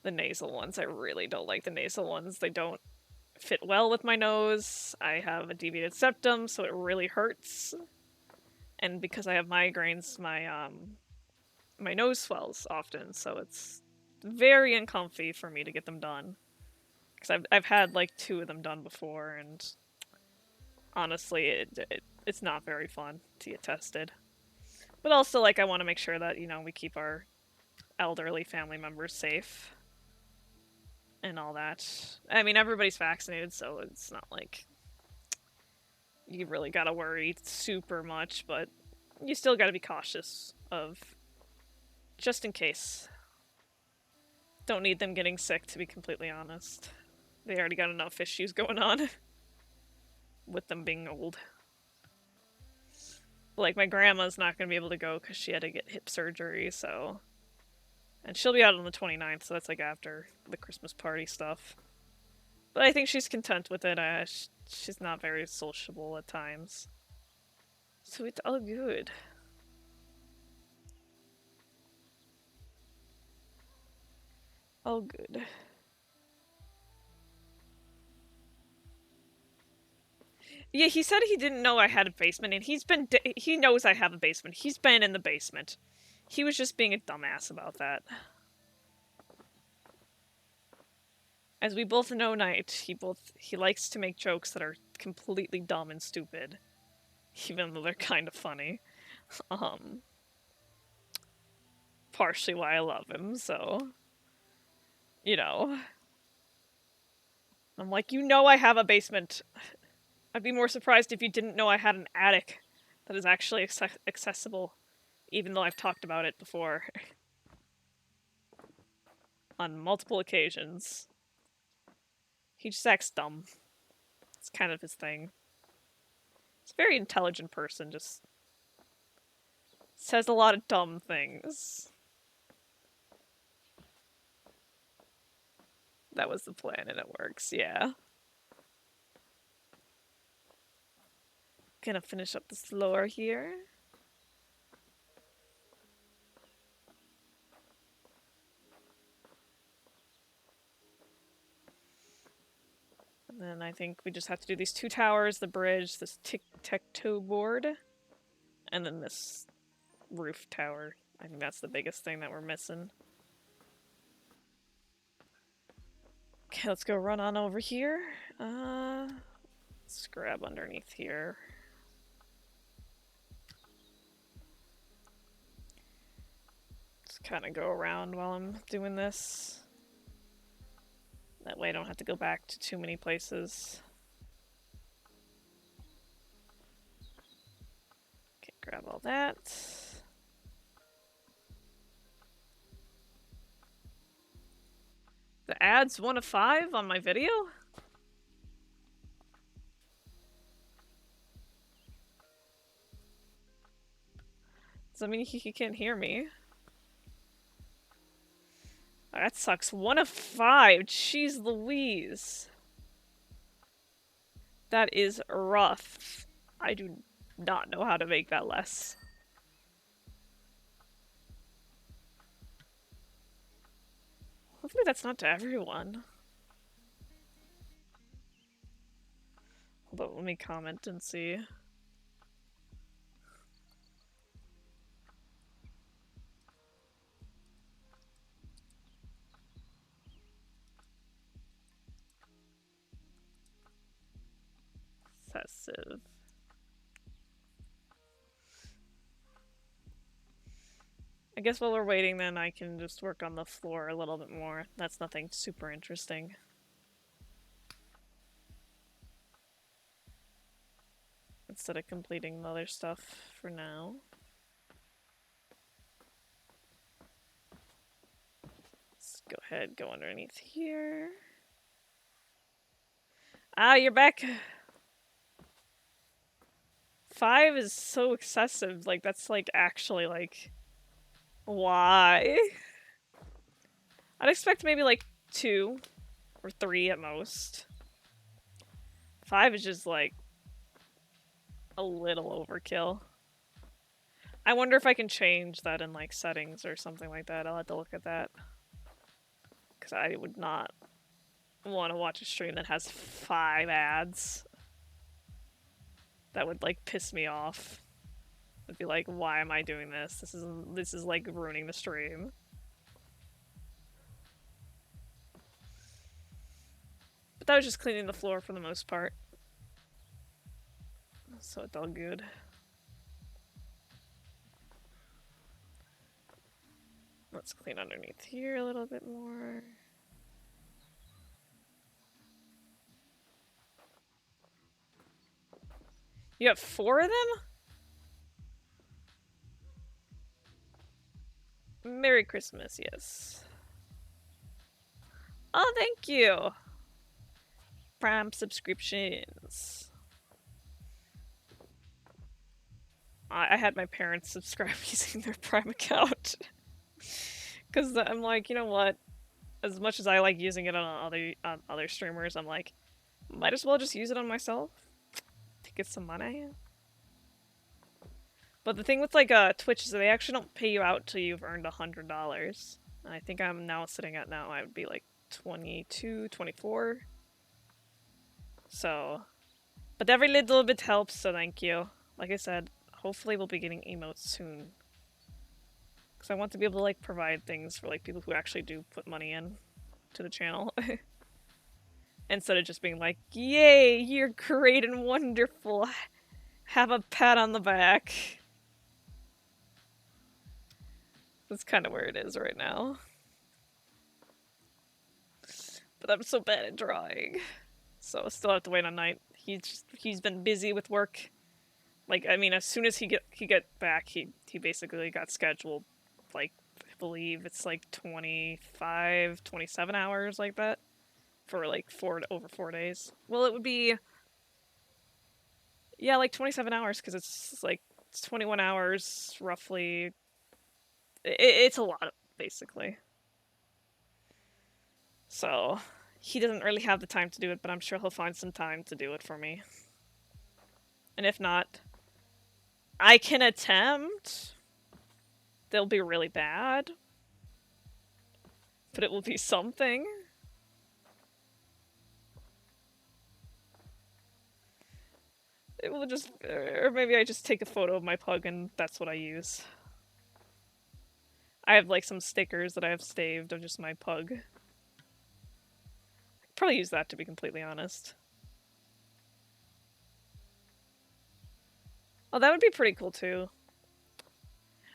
the nasal ones. I really don't like the nasal ones. They don't fit well with my nose. I have a deviated septum, so it really hurts. And because I have migraines, my nose swells often, so it's very uncomfy for me to get them done. Because I've had like 2 of them done before, and honestly, it's not very fun to get tested. But also, like, I want to make sure that, we keep our elderly family members safe. And all that. I mean, everybody's vaccinated, so it's not like you really gotta worry super much, but you still gotta be cautious of just in case. Don't need them getting sick, to be completely honest. They already got enough issues going on with them being old. Like, my grandma's not gonna be able to go because she had to get hip surgery, so. And she'll be out on the 29th, so that's like after the Christmas party stuff. But I think she's content with it. She's not very sociable at times. So it's all good. All good. Yeah, he said he didn't know I had a basement, and he knows I have a basement. He's been in the basement. He was just being a dumbass about that. As we both know, Knight, he likes to make jokes that are completely dumb and stupid, even though they're kind of funny. Partially why I love him, so. I'm like, I have a basement. I'd be more surprised if you didn't know I had an attic that is actually accessible, even though I've talked about it before. On multiple occasions. He just acts dumb. It's kind of his thing. He's a very intelligent person, just says a lot of dumb things. That was the plan and it works, yeah. Gonna finish up this floor here. And then I think we just have to do these 2 towers, the bridge, this tic-tac-toe board, and then this roof tower. I think that's the biggest thing that we're missing. Okay, let's go run on over here. Let's grab underneath here. Just kind of go around while I'm doing this. That way I don't have to go back to too many places. Okay, grab all that. The ad's 1 of 5 on my video? Does that mean he can't hear me? That sucks. 1 of 5. Jeez Louise. That is rough. I do not know how to make that less. Hopefully that's not to everyone. Hold on, let me comment and see. Excessive. I guess while we're waiting then I can just work on the floor a little bit more. That's nothing super interesting. Instead of completing the other stuff for now. Let's go ahead, go underneath here. Ah, you're back! 5 is so excessive, like, that's, like, actually, like... Why? I'd expect maybe, like, 2 or 3 at most. 5 is just, like, a little overkill. I wonder if I can change that in, like, settings or something like that. I'll have to look at that. Because I would not want to watch a stream that has 5 ads. That would, like, piss me off. I'd be like, why am I doing this? This is like ruining the stream. But that was just cleaning the floor for the most part. So it's all good. Let's clean underneath here a little bit more. You have 4 of them? Merry Christmas, yes. Oh, thank you! Prime subscriptions. I had my parents subscribe using their Prime account. Because I'm like, you know what? As much as I like using it on other streamers, I'm like, might as well just use it on myself to get some money. But the thing with like Twitch is that they actually don't pay you out till you've earned $100. And I think I'm now sitting at I would be like 22, 24. So, but every little bit helps, so thank you. Like I said, hopefully we'll be getting emotes soon. Because I want to be able to like provide things for like people who actually do put money in to the channel. Instead of just being like, yay, you're great and wonderful. Have a pat on the back. That's kind of where it is right now. But I'm so bad at drawing. So I still have to wait on night. He's been busy with work. Like, I mean, as soon as he get back, he basically got scheduled, like, I believe it's like 25, 27 hours like that. For like over 4 days. Well, it would be, yeah, like 27 hours, because it's like 21 hours, roughly. It's a lot, basically. So, he doesn't really have the time to do it, but I'm sure he'll find some time to do it for me. And if not, I can attempt. They'll be really bad. But it will be something. It will just, or maybe I just take a photo of my pug and that's what I use. I have like some stickers that I have saved of just my pug. I'd probably use that, to be completely honest. Oh, that would be pretty cool too.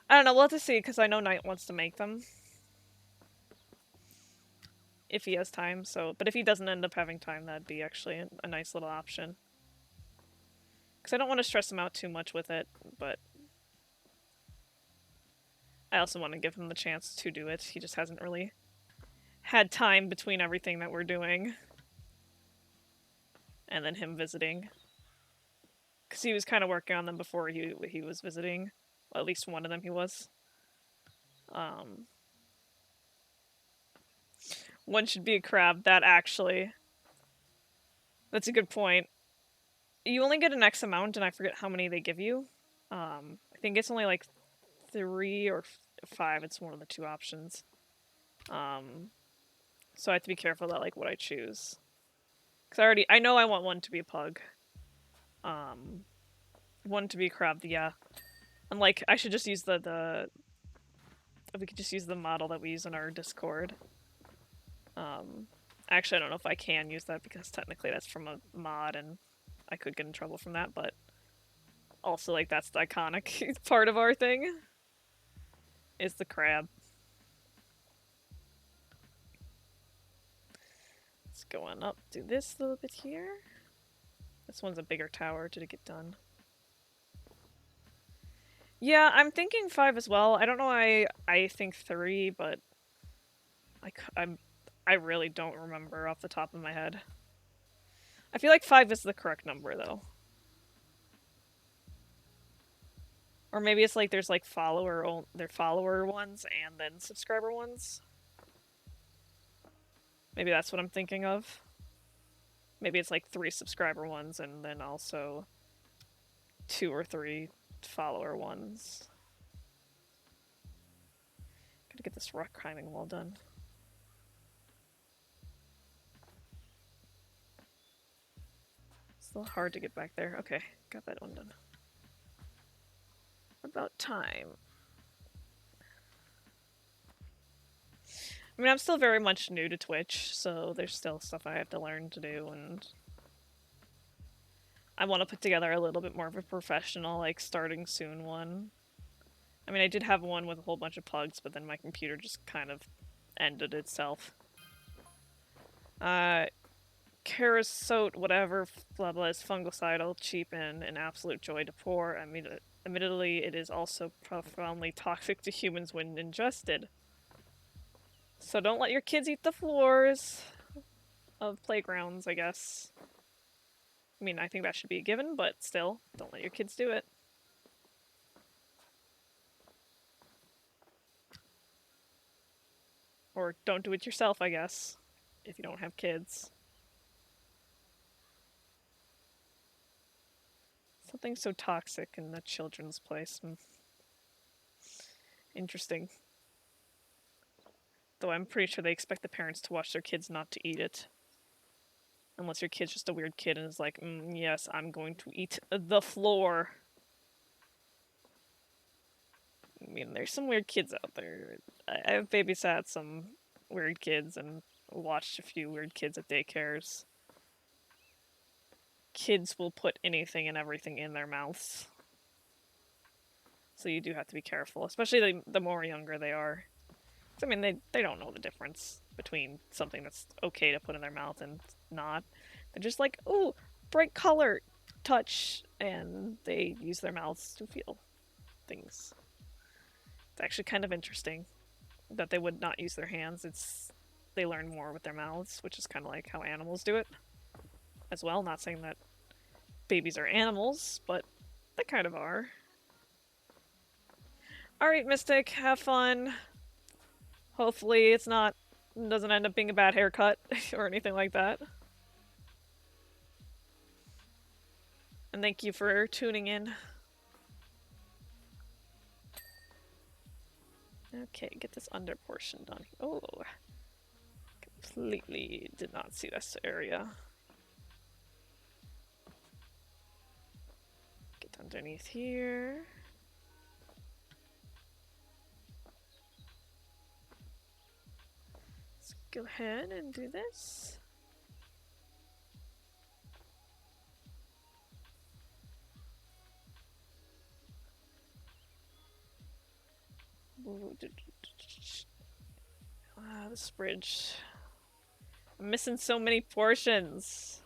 I don't know, we'll have to see, because I know Knight wants to make them. If he has time, so... But if he doesn't end up having time, that'd be actually a nice little option. Because I don't want to stress him out too much with it, but... I also want to give him the chance to do it. He just hasn't really had time between everything that we're doing. And then him visiting. Because he was kind of working on them before he was visiting. Well, at least one of them he was. One should be a crab. That actually... That's a good point. You only get an X amount, and I forget how many they give you. I think it's only like 3 or 5. It's one of the 2 options. So I have to be careful about like what I choose. Cause I know I want one to be a pug. Um, one to be a crab. Yeah, and like I should just use the we could just use the model that we use in our Discord. Um, actually, I don't know if I can use that because technically that's from a mod and I could get in trouble from that, but also, like, that's the iconic part of our thing is the crab. Let's go on up, do this a little bit here. This one's a bigger tower to get done. Yeah, I'm thinking 5 as well. I don't know why I think 3, but I really don't remember off the top of my head. I feel like 5 is the correct number, though. Or maybe it's like there's like follower ones and then subscriber ones. Maybe that's what I'm thinking of. Maybe it's like 3 subscriber ones and then also 2 or 3 follower ones. Gotta get this rock climbing wall done. It's a little hard to get back there. Okay, got that one done. About time. I mean, I'm still very much new to Twitch, so there's still stuff I have to learn to do, and I want to put together a little bit more of a professional, like, starting soon one. I mean, I did have one with a whole bunch of pugs, but then my computer just kind of ended itself. Carasote, whatever, blah blah, is fungicidal, cheap, and an absolute joy to pour. I mean, admittedly, it is also profoundly toxic to humans when ingested. So don't let your kids eat the floors of playgrounds, I guess. I mean, I think that should be a given, but still, don't let your kids do it. Or don't do it yourself, I guess, if you don't have kids. Something so toxic in the children's place. Interesting. Though I'm pretty sure they expect the parents to watch their kids not to eat it. Unless your kid's just a weird kid and is like, yes, I'm going to eat the floor. I mean, there's some weird kids out there. I've babysat some weird kids and watched a few weird kids at daycares. Kids will put anything and everything in their mouths. So you do have to be careful, especially the more younger they are. I mean, they don't know the difference between something that's okay to put in their mouth and not. They're just like, ooh, bright color, touch, and they use their mouths to feel things. It's actually kind of interesting that they would not use their hands. They learn more with their mouths, which is kind of like how animals do it as well. Not saying that babies are animals, but they kind of are. Alright, Mystic, have fun. Hopefully doesn't end up being a bad haircut or anything like that. And thank you for tuning in. Okay, get this under portion done. Oh, completely did not see this area. Get underneath here. Let's go ahead and do this. This bridge. I'm missing so many portions.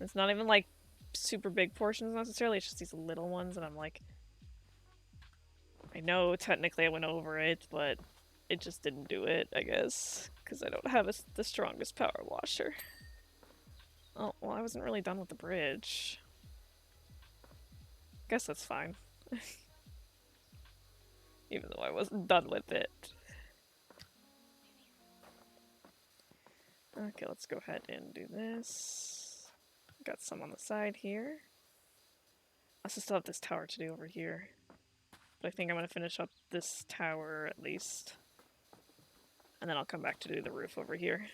It's not even like super big portions necessarily, it's just these little ones, and I'm like, I know technically I went over it, but it just didn't do it, I guess, because I don't have the strongest power washer. Oh, well, I wasn't really done with the bridge. Guess that's fine. Even though I wasn't done with it. Okay, let's go ahead and do this. Got some on the side here. I also still have this tower to do over here. But I think I'm gonna finish up this tower at least. And then I'll come back to do the roof over here.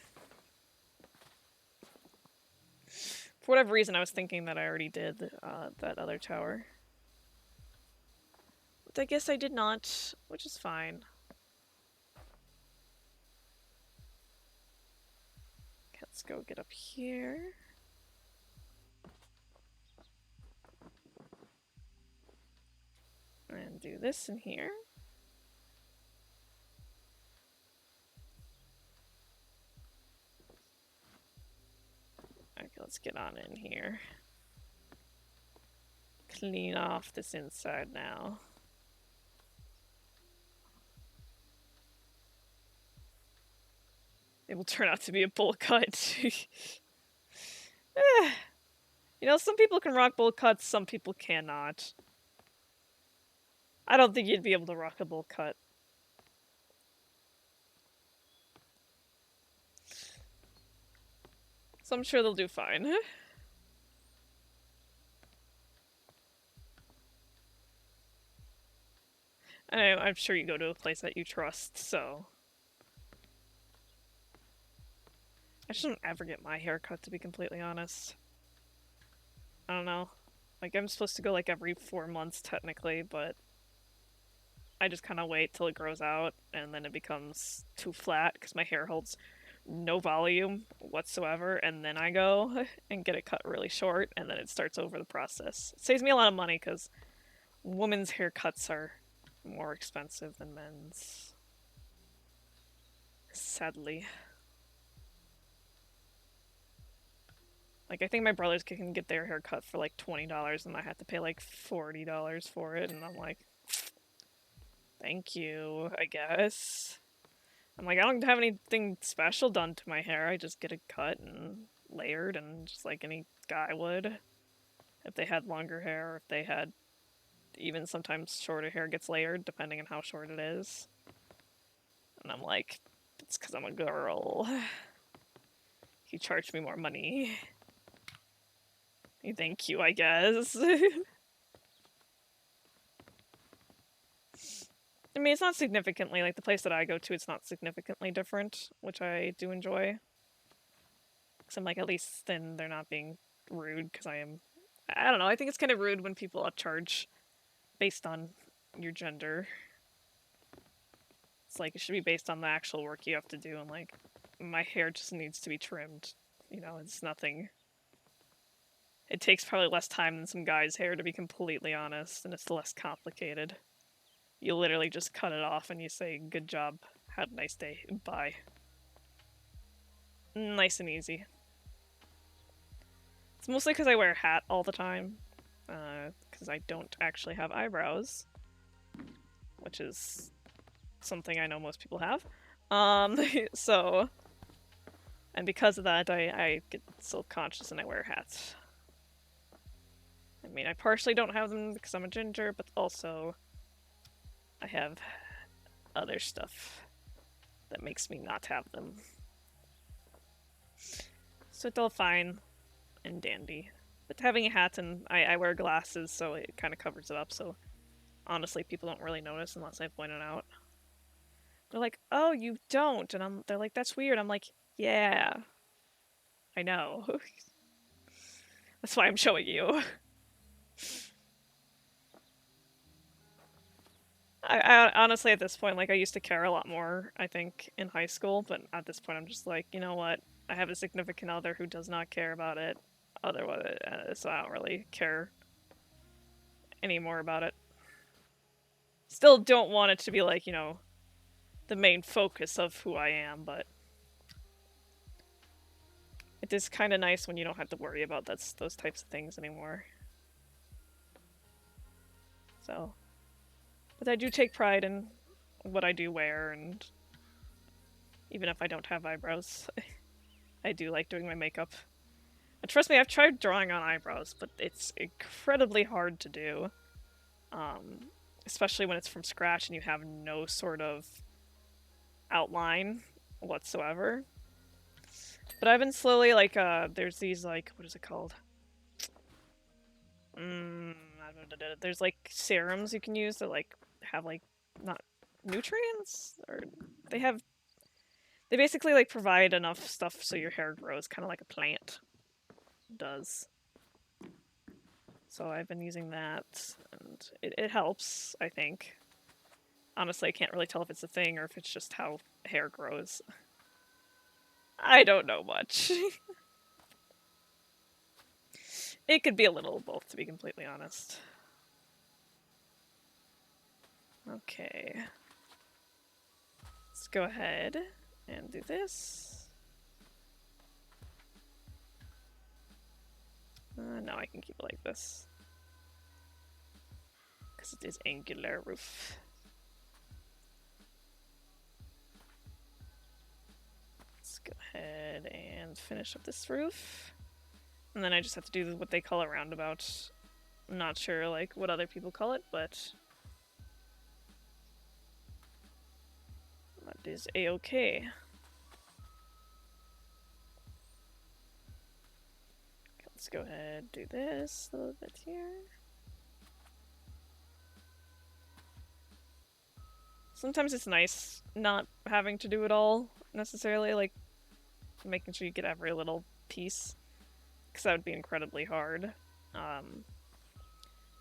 For whatever reason, I was thinking that I already did that other tower. But I guess I did not, which is fine. Okay, let's go get up here. And do this in here. Okay, let's get on in here. Clean off this inside now. It will turn out to be a bowl cut. You know, some people can rock bowl cuts, some people cannot. I don't think you'd be able to rock a bowl cut. So I'm sure they'll do fine. I'm sure you go to a place that you trust, so... I shouldn't ever get my hair cut, to be completely honest. I don't know. Like, I'm supposed to go like every 4 months, technically, but... I just kind of wait till it grows out, and then it becomes too flat, because my hair holds no volume whatsoever, and then I go and get it cut really short, and then it starts over the process. It saves me a lot of money, because women's haircuts are more expensive than men's. Sadly. Like, I think my brothers can get their hair cut for like $20, and I have to pay like $40 for it, and I'm like, thank you, I guess. I'm like, I don't have anything special done to my hair, I just get it cut and layered, and just like any guy would. If they had longer hair, or if they had even sometimes shorter hair gets layered, depending on how short it is. And I'm like, it's because I'm a girl. He charged me more money. Thank you, I guess. I mean, it's not significantly, like the place that I go to, it's not significantly different, which I do enjoy. Because I'm like, at least then they're not being rude, because I don't know, I think it's kind of rude when people upcharge based on your gender. It's like, it should be based on the actual work you have to do, and like, my hair just needs to be trimmed. You know, it's nothing. It takes probably less time than some guy's hair, to be completely honest, and it's less complicated. You literally just cut it off and you say, good job, have a nice day, bye. Nice and easy. It's mostly because I wear a hat all the time, because I don't actually have eyebrows, which is something I know most people have. So, and because of that, I get self-conscious and I wear hats. I mean, I partially don't have them because I'm a ginger, but also I have other stuff that makes me not have them. So it's all fine and dandy. But having a hat, and I wear glasses, so it kind of covers it up, so honestly people don't really notice unless I point it out. They're like, oh, you don't, and they're like, that's weird. I'm like, yeah, I know. That's why I'm showing you. I honestly, at this point, like, I used to care a lot more, I think, in high school, but at this point I'm just like, you know what, I have a significant other who does not care about it, otherwise, so I don't really care anymore about it. Still don't want it to be like, you know, the main focus of who I am, but it is kind of nice when you don't have to worry about those types of things anymore. So, but I do take pride in what I do wear, and even if I don't have eyebrows, I do like doing my makeup. And trust me, I've tried drawing on eyebrows, but it's incredibly hard to do. Especially when it's from scratch and you have no sort of outline whatsoever. But I've been slowly, like, there's these, like, what is it called? There's, like, serums you can use that, like, have like not nutrients, or they have they basically like provide enough stuff so your hair grows kind of like a plant does. So I've been using that, and it helps, I think. Honestly, I can't really tell if it's a thing or if it's just how hair grows. I don't know much. It could be a little of both, to be completely honest. Okay. Let's go ahead and do this. No, I can keep it like this. Because it is angular roof. Let's go ahead and finish up this roof. And then I just have to do what they call a roundabout. I'm not sure like what other people call it, but that is a-okay. Let's go ahead and do this a little bit here. Sometimes it's nice not having to do it all, necessarily, like making sure you get every little piece, because that would be incredibly hard. But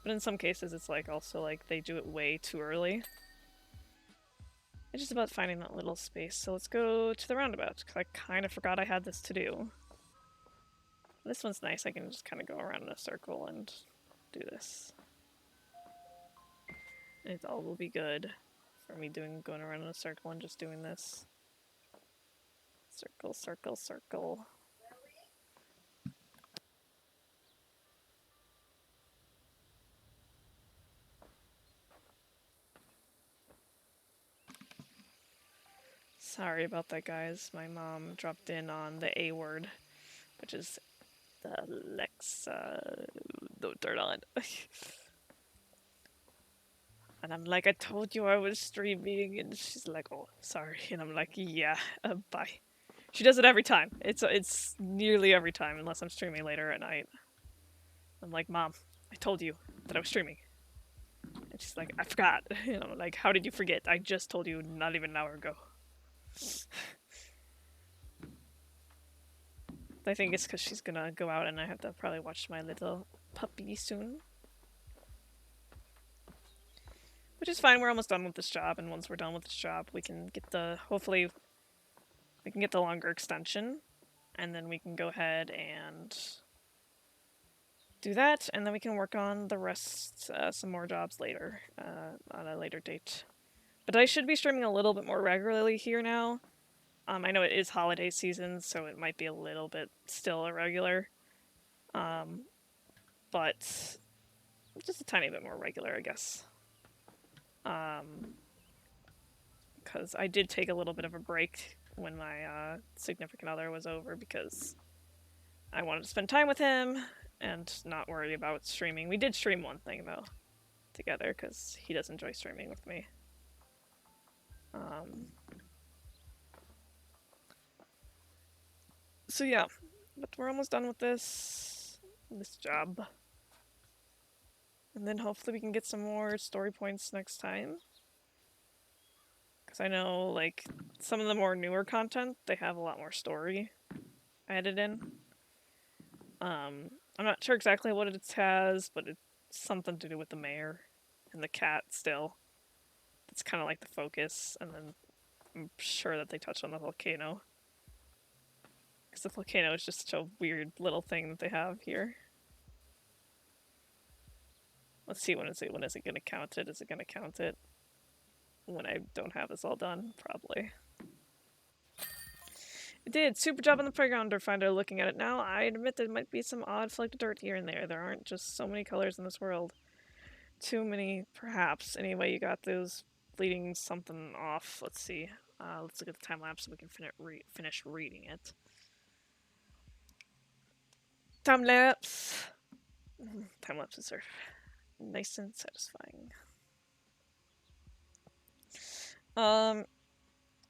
in some cases it's like also like they do it way too early. It's just about finding that little space, so let's go to the roundabout, because I kind of forgot I had this to do. This one's nice, I can just kind of go around in a circle and do this. And it all will be good for me going around in a circle and just doing this. Circle, circle, circle. Sorry about that, guys. My mom dropped in on the A word, which is the Alexa. Don't turn on. And I'm like, I told you I was streaming, and she's like, oh, sorry. And I'm like, yeah, bye. She does it every time. It's nearly every time, unless I'm streaming later at night. I'm like, Mom, I told you that I was streaming. And she's like, I forgot. And I'm like, how did you forget? I just told you not even an hour ago. I think it's because she's gonna go out and I have to probably watch my little puppy soon. Which is fine, we're almost done with this job, and once we're done with this job, we can get the, hopefully, we can get the longer extension, and then we can go ahead and do that, and then we can work on the rest, some more jobs later, on a later date. But I should be streaming a little bit more regularly here now. I know it is holiday season, so it might be a little bit still irregular. But just a tiny bit more regular, I guess. Because I did take a little bit of a break when my significant other was over, because I wanted to spend time with him and not worry about streaming. We did stream one thing, though, together, because he does enjoy streaming with me. So yeah, but we're almost done with this job. And then hopefully we can get some more story points next time. Because I know, like, some of the more newer content, they have a lot more story added in. I'm not sure exactly what it has, but it's something to do with the mayor and the cat still. It's kind of like the focus, and then I'm sure that they touch on the volcano. Because the volcano is just such a weird little thing that they have here. Let's see, when is it going to count it? Is it going to count it when I don't have this all done? Probably. It did. Super job on the playground finder looking at it now. I admit there might be some odd flecked dirt here and there. There aren't just so many colors in this world. Too many, perhaps. Anyway, you got those bleeding something off. Let's see. Let's look at the time lapse so we can finish reading it. Time lapse. Time lapses are nice and satisfying.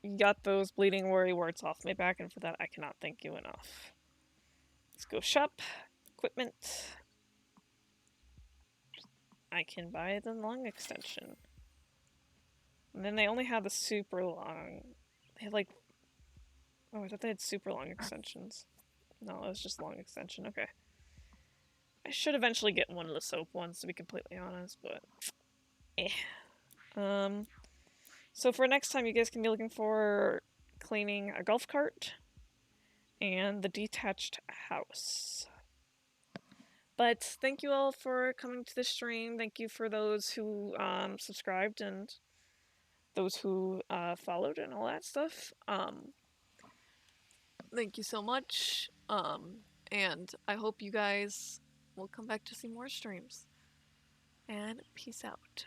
You got those bleeding worry words off my back, and for that I cannot thank you enough. Let's go shop. Equipment. I can buy the long extension. And then they only have the super long. They had like, oh, I thought they had super long extensions. No, it was just long extension. Okay. I should eventually get one of the soap ones, to be completely honest, but eh. Um, so for next time, you guys can be looking for cleaning a golf cart and the detached house. But thank you all for coming to the stream. Thank you for those who subscribed and those who followed and all that stuff. Thank you so much. And I hope you guys will come back to see more streams. And peace out.